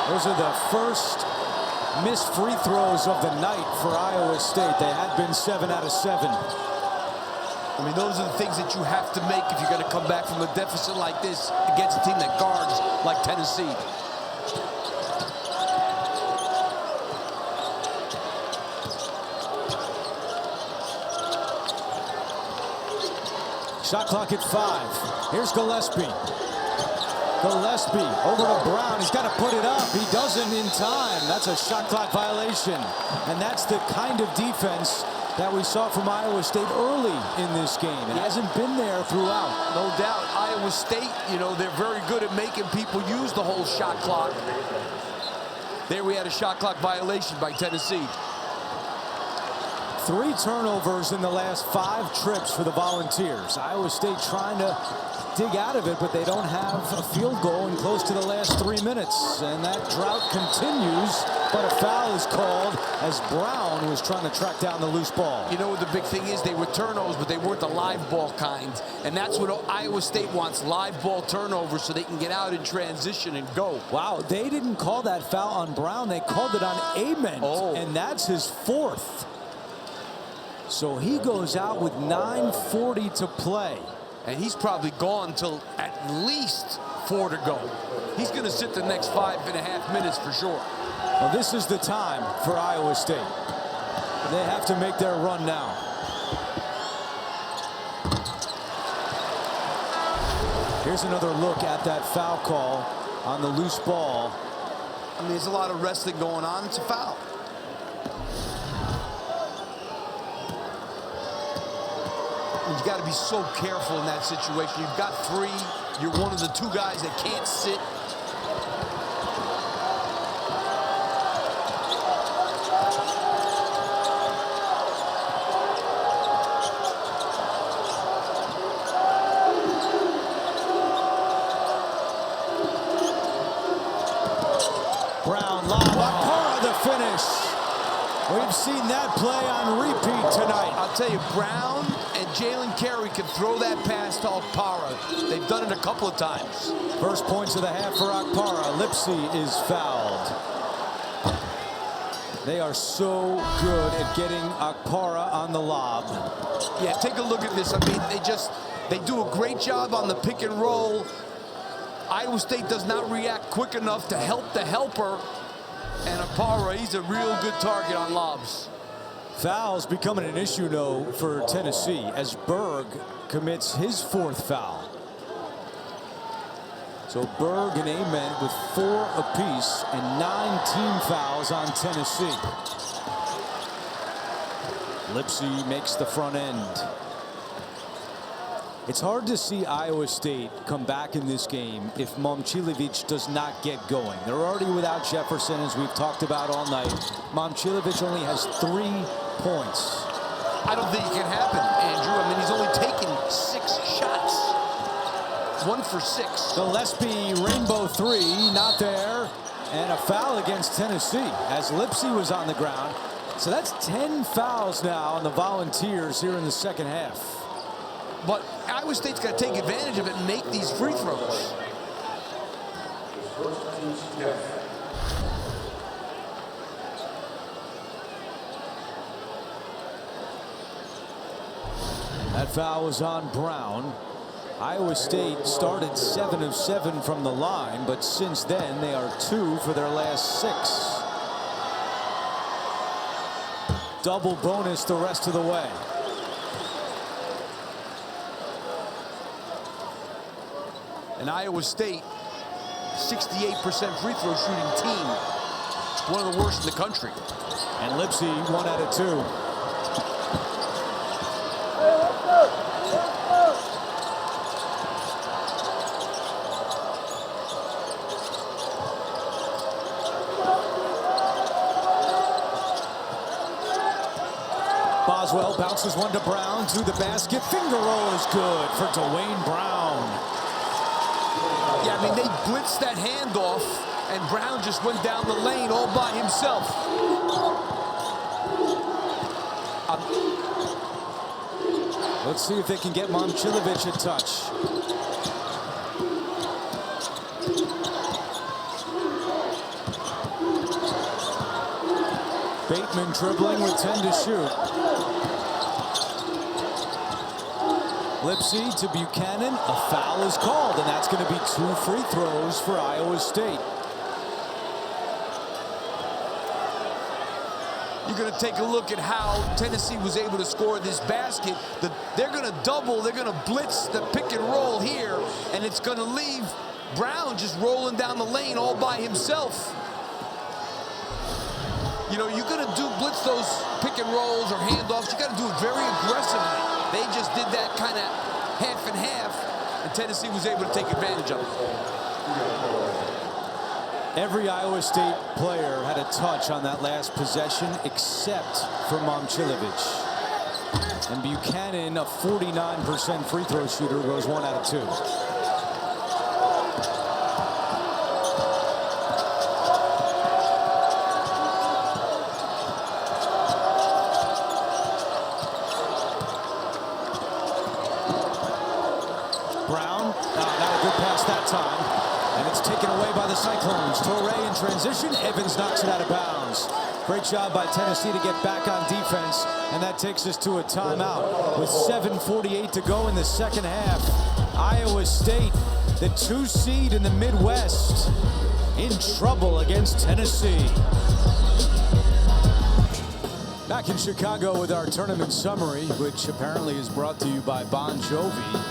Those are the first missed free throws of the night for Iowa State. They had been 7 out of 7. I mean, those are the things that you have to make if you're going to come back from a deficit like this against a team that guards like Tennessee. Shot clock at 5. Here's Gillespie. Gillespie over to Brown. He's got to put it up. He doesn't in time. That's a shot clock violation. And that's the kind of defense that we saw from Iowa State early in this game. It hasn't been there throughout. No doubt. Iowa State, you know, they're very good at making people use the whole shot clock. There we had a shot clock violation by Tennessee. 3 turnovers in the last 5 trips for the Volunteers. Iowa State trying to dig out of it, but they don't have a field goal in close to the last 3 minutes. And that drought continues, but a foul is called as Brown was trying to track down the loose ball. You know what the big thing is? They were turnovers, but they weren't the live ball kind. And that's what Iowa State wants, live ball turnovers, so they can get out in transition and go. Wow, they didn't call that foul on Brown. They called it on Ament, and that's his 4th. So he goes out with 9:40 to play. And he's probably gone till at least 4 to go. He's going to sit the next 5.5 minutes for sure. Well, this is the time for Iowa State. They have to make their run now. Here's another look at that foul call on the loose ball. I mean, there's a lot of wrestling going on. It's a foul. You've got to be so careful in that situation. You've got 3. You're one of the 2 guys that can't sit. Brown lob. Akpara the finish. We've seen that play on repeat tonight. I'll tell you, Brown and Jalen Carey can throw that pass to Akpara. They've done it a couple of times. First points of the half for Akpara. Lipsy is fouled. They are so good at getting Akpara on the lob. Yeah, take a look at this. I mean, they do a great job on the pick and roll. Iowa State does not react quick enough to help the helper. And Akpara, he's a real good target on lobs. Fouls becoming an issue, though, for Tennessee as Berg commits his 4th foul. So Berg and Ament with 4 apiece and 9 team fouls on Tennessee. Lipsy makes the front end. It's hard to see Iowa State come back in this game if Momcilovic does not get going. They're already without Jefferson, as we've talked about all night. Momcilovic only has 3 points. I don't think it can happen, Andrew. I mean, he's only taken 6 shots. 1 for 6. Gillespie, rainbow 3, not there. And a foul against Tennessee as Lipsy was on the ground. So that's 10 fouls now on the Volunteers here in the second half. But Iowa State's got to take advantage of it and make these free throws. That foul was on Brown. Iowa State started 7 of 7 from the line, but since then they are 2 for their last 6. Double bonus the rest of the way. And Iowa State, 68% free throw shooting team. One of the worst in the country. And Lipsy 1 out of 2. Boswell bounces one to Brown to the basket. Finger roll is good for Dwayne Brown. Yeah, I mean, they blitzed that handoff, and Brown just went down the lane all by himself. Let's see if they can get Momcilovic a touch. Bateman dribbling with 10 to shoot. Lipsy to Buchanan. A foul is called, and that's going to be 2 free throws for Iowa State. You're going to take a look at how Tennessee was able to score this basket. They're going to double, they're going to blitz the pick and roll here, and it's going to leave Brown just rolling down the lane all by himself. You know, you're going to blitz those pick and rolls or handoffs. You got to do it very aggressively. They just did that kind of half and half, and Tennessee was able to take advantage of it. Every Iowa State player had a touch on that last possession except for Momcilovic. And Buchanan, a 49% free throw shooter, goes 1 out of 2. Brown, not a good pass that time. And it's taken away by the Cyclones. Torrey in transition. Evans knocks it out of bounds. Great job by Tennessee to get back on defense. And that takes us to a timeout. With 7:48 to go in the second half. Iowa State, the 2 seed in the Midwest, in trouble against Tennessee. Back in Chicago with our tournament summary, which apparently is brought to you by Bon Jovi.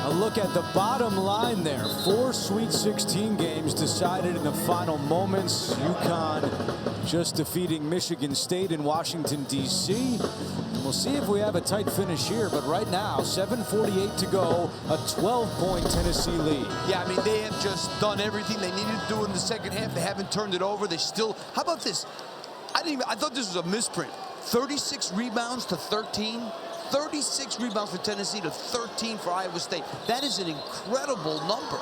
A look at the bottom line there. 4 Sweet 16 games decided in the final moments. UConn just defeating Michigan State in Washington, D.C. And we'll see if we have a tight finish here. But right now, 7:48 to go, a 12-point Tennessee lead. Yeah, I mean, they have just done everything they needed to do in the second half. They haven't turned it over. They still, how about this? I thought this was a misprint. 36 rebounds to 13. 36 rebounds for Tennessee to 13 for Iowa State. That is an incredible number.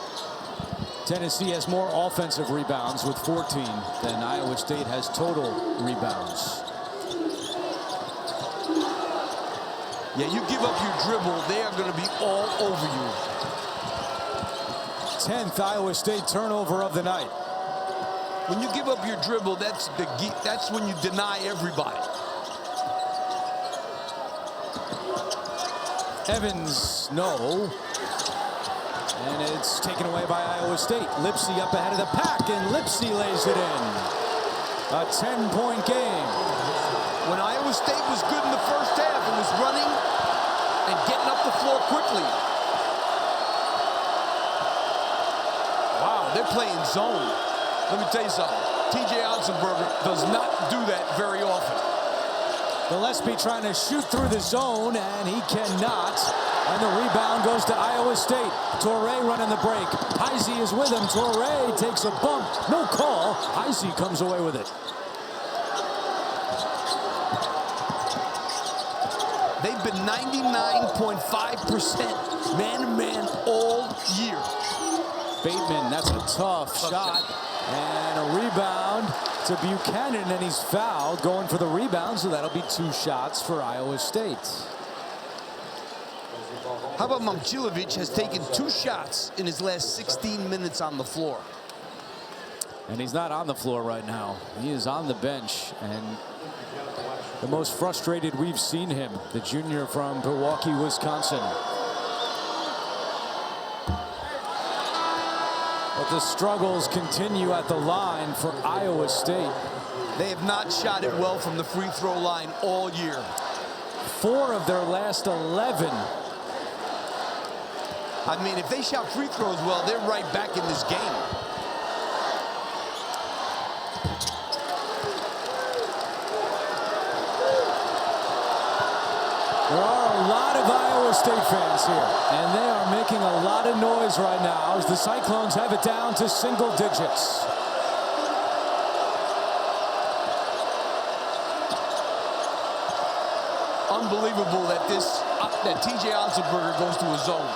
Tennessee has more offensive rebounds with 14 than Iowa State has total rebounds. Yeah, you give up your dribble, they are going to be all over you. 10th Iowa State turnover of the night. When you give up your dribble, that's when you deny everybody. Evans, no. And it's taken away by Iowa State. Lipsy up ahead of the pack, and Lipsy lays it in. A 10-point game. When Iowa State was good in the first half, it was running and getting up the floor quickly. Wow, they're playing zone. Let me tell you something. TJ Otzelberger does not do that very often. Gillespie trying to shoot through the zone, and he cannot. And the rebound goes to Iowa State. Torrey running the break. Heisey is with him. Torrey takes a bump. No call. Heisey comes away with it. They've been 99.5% man-to-man all year. Bateman, that's a tough shot. And a rebound to Buchanan, and he's fouled, going for the rebound, so that'll be 2 shots for Iowa State. How about Momcilovic has taken 2 shots in his last 16 minutes on the floor. And he's not on the floor right now. He is on the bench, and the most frustrated we've seen him, the junior from Milwaukee, Wisconsin. But the struggles continue at the line for Iowa State. They have not shot it well from the free throw line all year. 4 of their last 11. I mean, if they shot free throws well, they're right back in this game. There are a lot of Iowa State fans here, and they are making a lot of noise right now as the Cyclones have it down to single digits. Unbelievable that TJ Otzelberger goes to a zone.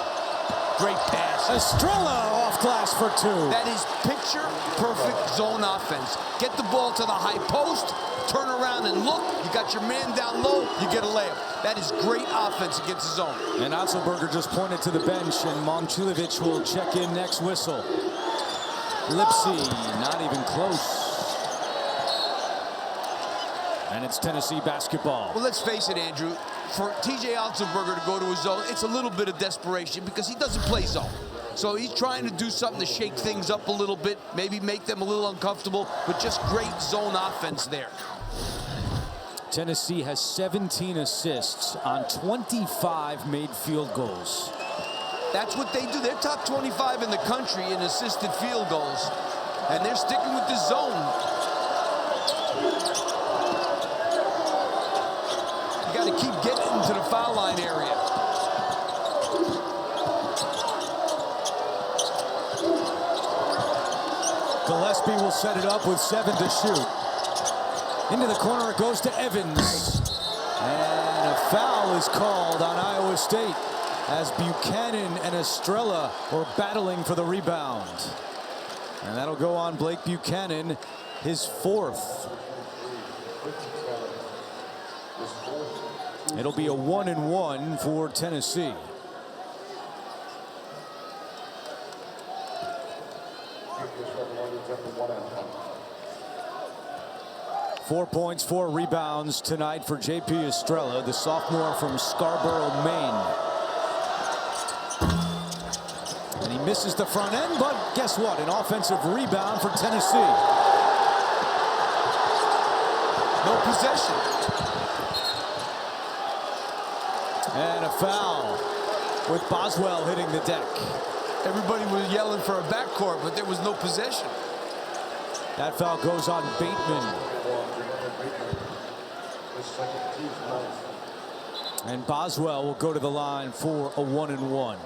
Great pass. Estrella off glass for 2. That is picture-perfect zone offense. Get the ball to the high post, turn around and look. You got your man down low, you get a layup. That is great offense against the zone. And Otzelberger just pointed to the bench, and Momcilovic will check in next whistle. Lipsy, not even close. And it's Tennessee basketball. Well, let's face it, Andrew. For T.J. Otzelberger to go to his zone, it's a little bit of desperation because he doesn't play zone. So he's trying to do something to shake things up a little bit, maybe make them a little uncomfortable, but just great zone offense there. Tennessee has 17 assists on 25 made field goals. That's what they do. They're top 25 in the country in assisted field goals, and they're sticking with the zone. You got to keep getting into the foul line area. Gillespie will set it up with 7 to shoot. Into the corner it goes to Evans. And a foul is called on Iowa State as Buchanan and Estrella were battling for the rebound. And that'll go on Blake Buchanan, his 4th. It'll be a 1-and-1 for Tennessee. Four points, 4 rebounds tonight for J.P. Estrella, the sophomore from Scarborough, Maine. And he misses the front end, but guess what? An offensive rebound for Tennessee. No possession. And a foul with Boswell hitting the deck. Everybody was yelling for a backcourt, but there was no possession. That foul goes on Bateman. And Boswell will go to the line for a 1-and-1.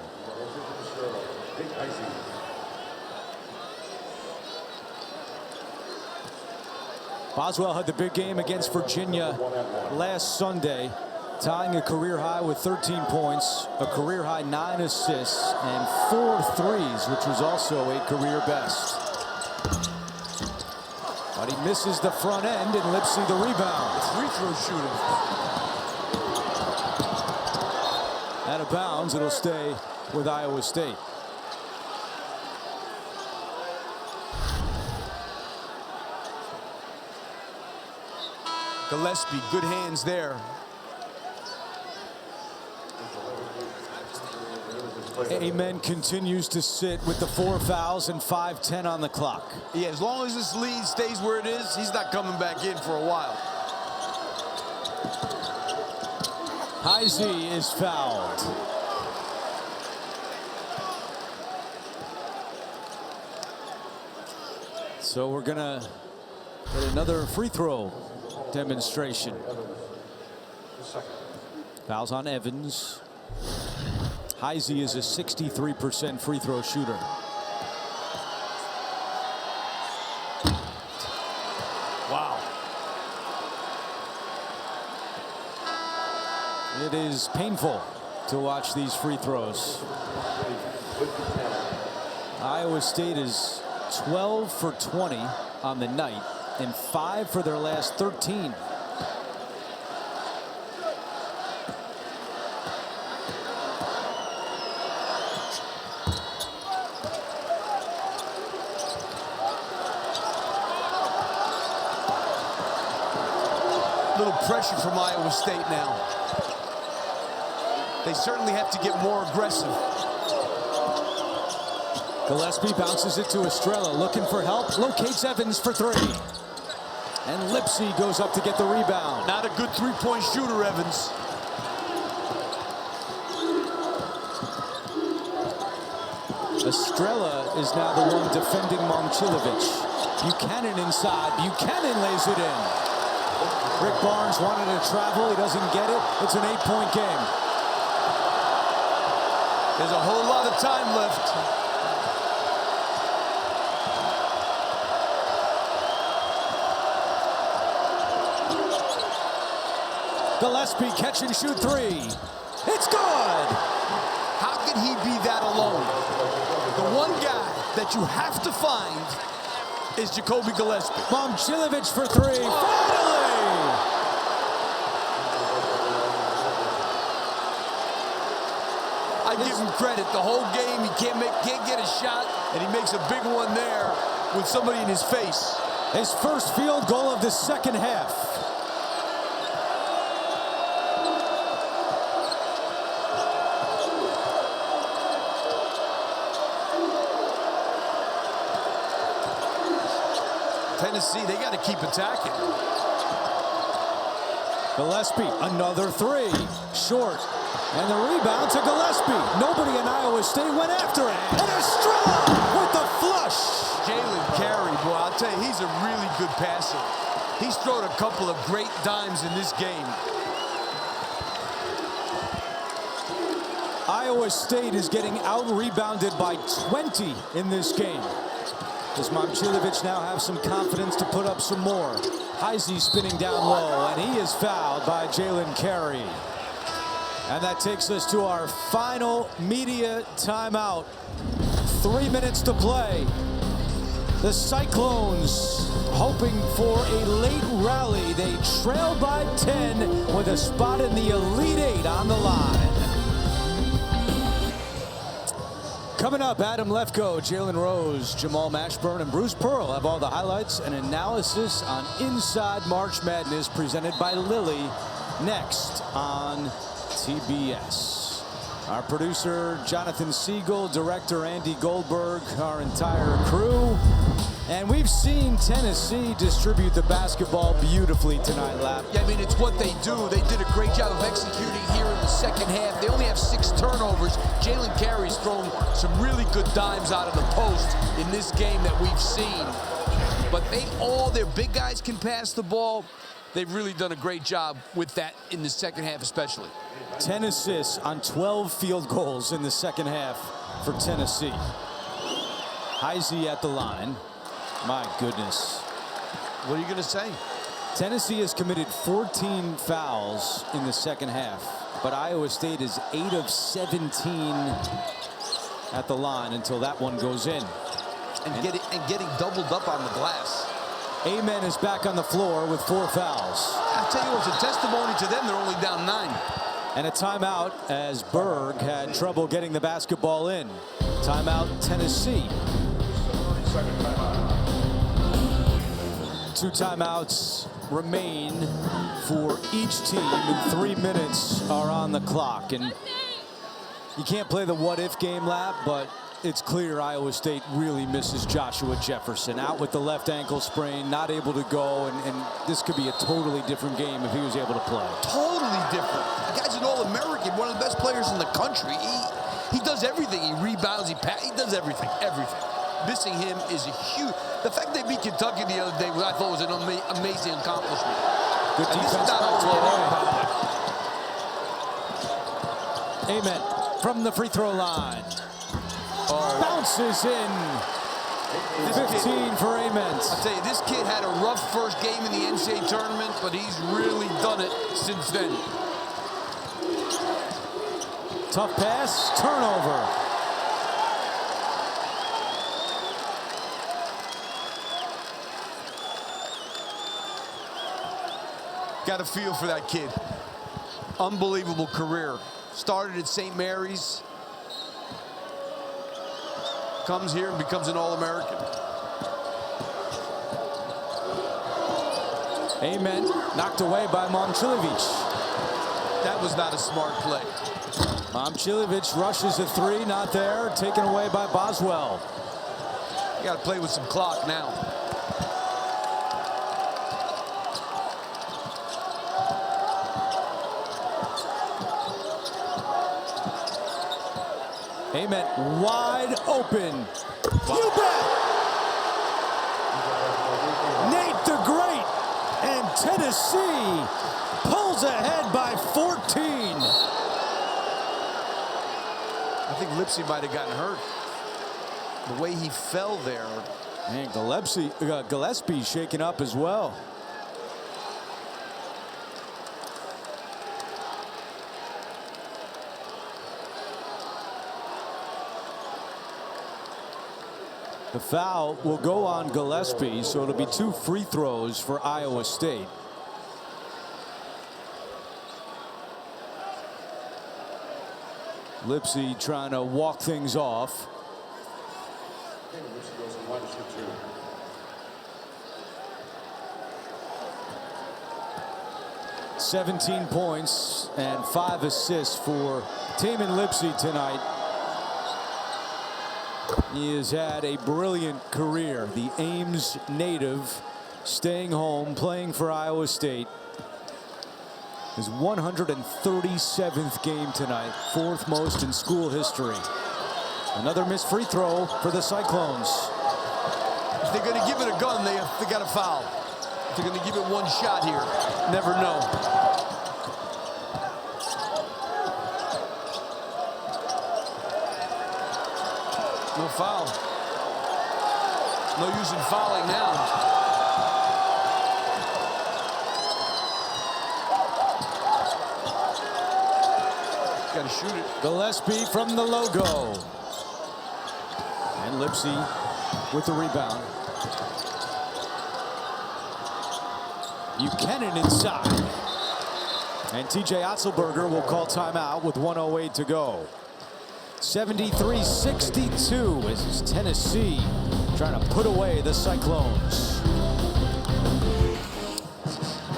Boswell had the big game against Virginia last Sunday, tying a career high with 13 points, a career high 9 assists, and 4 threes, which was also a career best. But he misses the front end, and Lipsey the rebound. Free throw shooting. Out of bounds, it'll stay with Iowa State. Gillespie, good hands there. Amen continues to sit with the 4 fouls and 5:10 on the clock. Yeah, as long as this lead stays where it is, he's not coming back in for a while. Heisey is fouled. So we're gonna get another free throw demonstration. Fouls on Evans. Heisey is a 63% free throw shooter. Wow. It is painful to watch these free throws. Iowa State is 12 for 20 on the night and 5 for their last 13. Little pressure from Iowa State now. They certainly have to get more aggressive. Gillespie bounces it to Estrella, looking for help, locates Evans for 3. And Lipsey goes up to get the rebound. Not a good three-point shooter, Evans. Estrella is now the one defending Momcilovic. Buchanan inside, Buchanan lays it in. Rick Barnes wanted to travel, he doesn't get it. It's an 8-point game. There's a whole lot of time left. Gillespie catch and shoot 3. It's good. How can he be that alone? The one guy that you have to find is Jacoby Gillespie. Momcilovic for 3. Finally! I give him credit. The whole game, he can't get a shot, and he makes a big one there with somebody in his face. His first field goal of the second half. Tennessee, they got to keep attacking. Gillespie, another three. Short. And the rebound to Gillespie. Nobody in Iowa State went after it. And Estrella with the flush. Jalen Carey, boy, I'll tell you, he's a really good passer. He's thrown a couple of great dimes in this game. Iowa State is getting out-rebounded by 20 in this game. Does Momcilovic now have some confidence to put up some more? Heisey spinning down low, and he is fouled by Jalen Carey. And that takes us to our final media timeout. 3 minutes to play. The Cyclones hoping for a late rally. They trail by 10 with a spot in the Elite Eight on the line. Coming up, Adam Lefkoe, Jalen Rose, Jamal Mashburn, and Bruce Pearl have all the highlights and analysis on Inside March Madness presented by Lilly next on TBS. Our producer, Jonathan Siegel, director Andy Goldberg, our entire crew. And we've seen Tennessee distribute the basketball beautifully tonight, Lap. Yeah, I mean, it's what they do. They did a great job of executing here in the second half. They only have 6 turnovers. Jalen Carey's thrown some really good dimes out of the post in this game that we've seen. But all their big guys can pass the ball. They've really done a great job with that in the second half especially. 10 assists on 12 field goals in the second half for Tennessee. Heisey at the line. My goodness. What are you going to say? Tennessee has committed 14 fouls in the second half, but Iowa State is 8 of 17 at the line until that one goes in. And getting doubled up on the glass. Amen is back on the floor with 4 fouls. I'll tell you, it's a testimony to them. They're only down 9. And a timeout as Berg had trouble getting the basketball in. Timeout, Tennessee. 2 timeouts remain for each team, and 3 minutes are on the clock. And you can't play the what-if game, Lap, but it's clear Iowa State really misses Joshua Jefferson. Out with the left ankle sprain, not able to go, and this could be a totally different game if he was able to play. Totally different. The guy's an All-American, one of the best players in the country. He does everything. He rebounds, he does everything, everything. Missing him is a huge... The fact they beat Kentucky the other day, I thought was an amazing accomplishment. Good And defense. this is not over. Amen from the free throw line. Bounces in. 15 for Amen. I'll tell you, this kid had a rough first game in the NCAA tournament, but he's really done it since then. Tough pass, turnover. Got a feel for that kid. Unbelievable career. Started at St. Mary's. Comes here and becomes an All-American. Amen knocked away by Momcilovic. That was not a smart play. Momcilovic rushes a 3, not there. Taken away by Boswell. You got to play with some clock now. Amen wide open. You bet. Nate the Great, and Tennessee pulls ahead by 14. I think Lipsy might have gotten hurt. The way he fell there. And Gillespie shaken up as well. The foul will go on Gillespie, so it'll be 2 free throws for Iowa State. Lipsy trying to walk things off. $17 points and 5 assists for Tamin Lipsy tonight. He has had a brilliant career. The Ames native, staying home, playing for Iowa State. His 137th game tonight, 4th most in school history. Another missed free throw for the Cyclones. If they're going to give it a gun, they got to foul. If they're going to give it one shot here, never know. No foul. No use in fouling now. Got to shoot it. Gillespie from the logo. And Lipsy with the rebound. Buchanan inside. And TJ Otzelberger will call timeout with 1:08 to go. 73-62 is Tennessee trying to put away the Cyclones.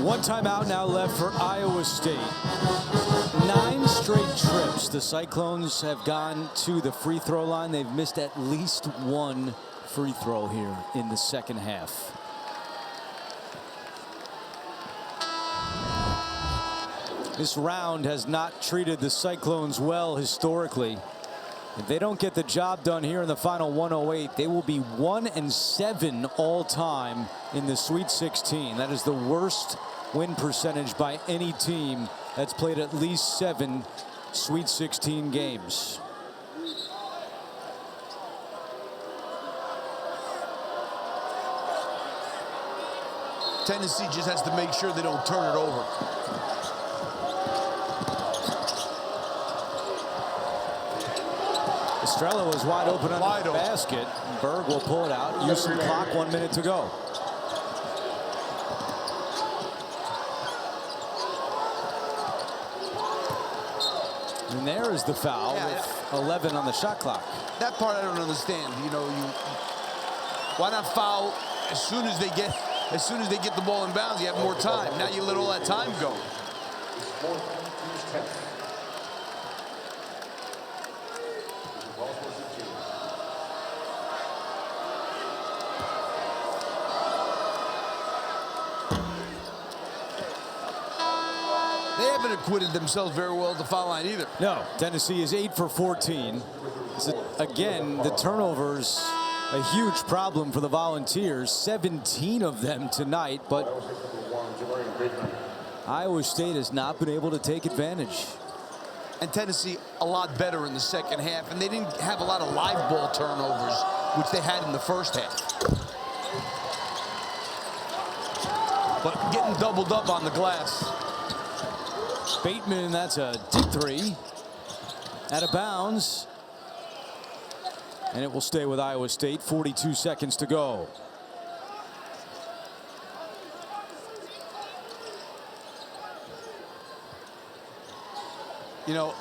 One timeout now left for Iowa State. 9 straight trips the Cyclones have gone to the free throw line. They've missed at least one free throw here in the second half. This round has not treated the Cyclones well historically. If they don't get the job done here in the final 1:08, they will be 1-7 all time in the Sweet 16. That is the worst win percentage by any team that's played at least 7 Sweet 16 games. Tennessee just has to make sure they don't turn it over. Estrella was wide open on the basket. Berg will pull it out. Use some clock, 1 minute to go. And there is the foul with 11 on the shot clock. That part I don't understand. You know, why not foul as soon as they get the ball in bounds? You have more time. Now you let all that time go. They haven't acquitted themselves very well at the foul line either. No, Tennessee is 8 for 14. So again, the turnovers, a huge problem for the Volunteers. 17 of them tonight, but Iowa State has not been able to take advantage. And Tennessee a lot better in the second half, and they didn't have a lot of live ball turnovers, which they had in the first half. But getting doubled up on the glass. Bateman, that's a deep three. Out of bounds. And it will stay with Iowa State. 42 seconds to go. You know,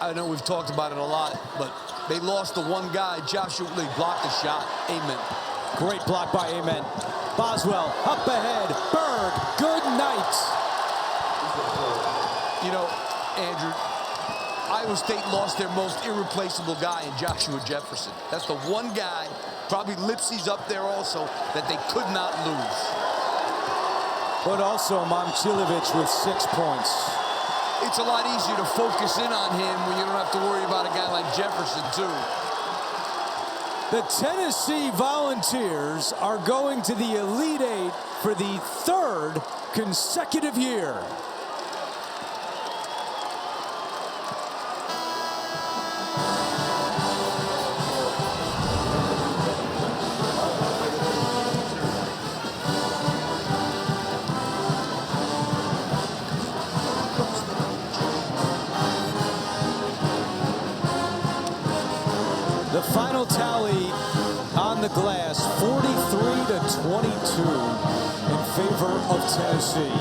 I know we've talked about it a lot, but they lost the one guy. Joshua, they blocked the shot. Amen. Great block by Amen. Boswell up ahead. Berg, good night. You know, Andrew, Iowa State lost their most irreplaceable guy in Joshua Jefferson. That's the one guy, probably Lipsy's up there also, that they could not lose. But also Momcilovic with 6 points. It's a lot easier to focus in on him when you don't have to worry about a guy like Jefferson, too. The Tennessee Volunteers are going to the Elite Eight for the 3rd consecutive year. The final tally on the glass, 43-22 in favor of Tennessee.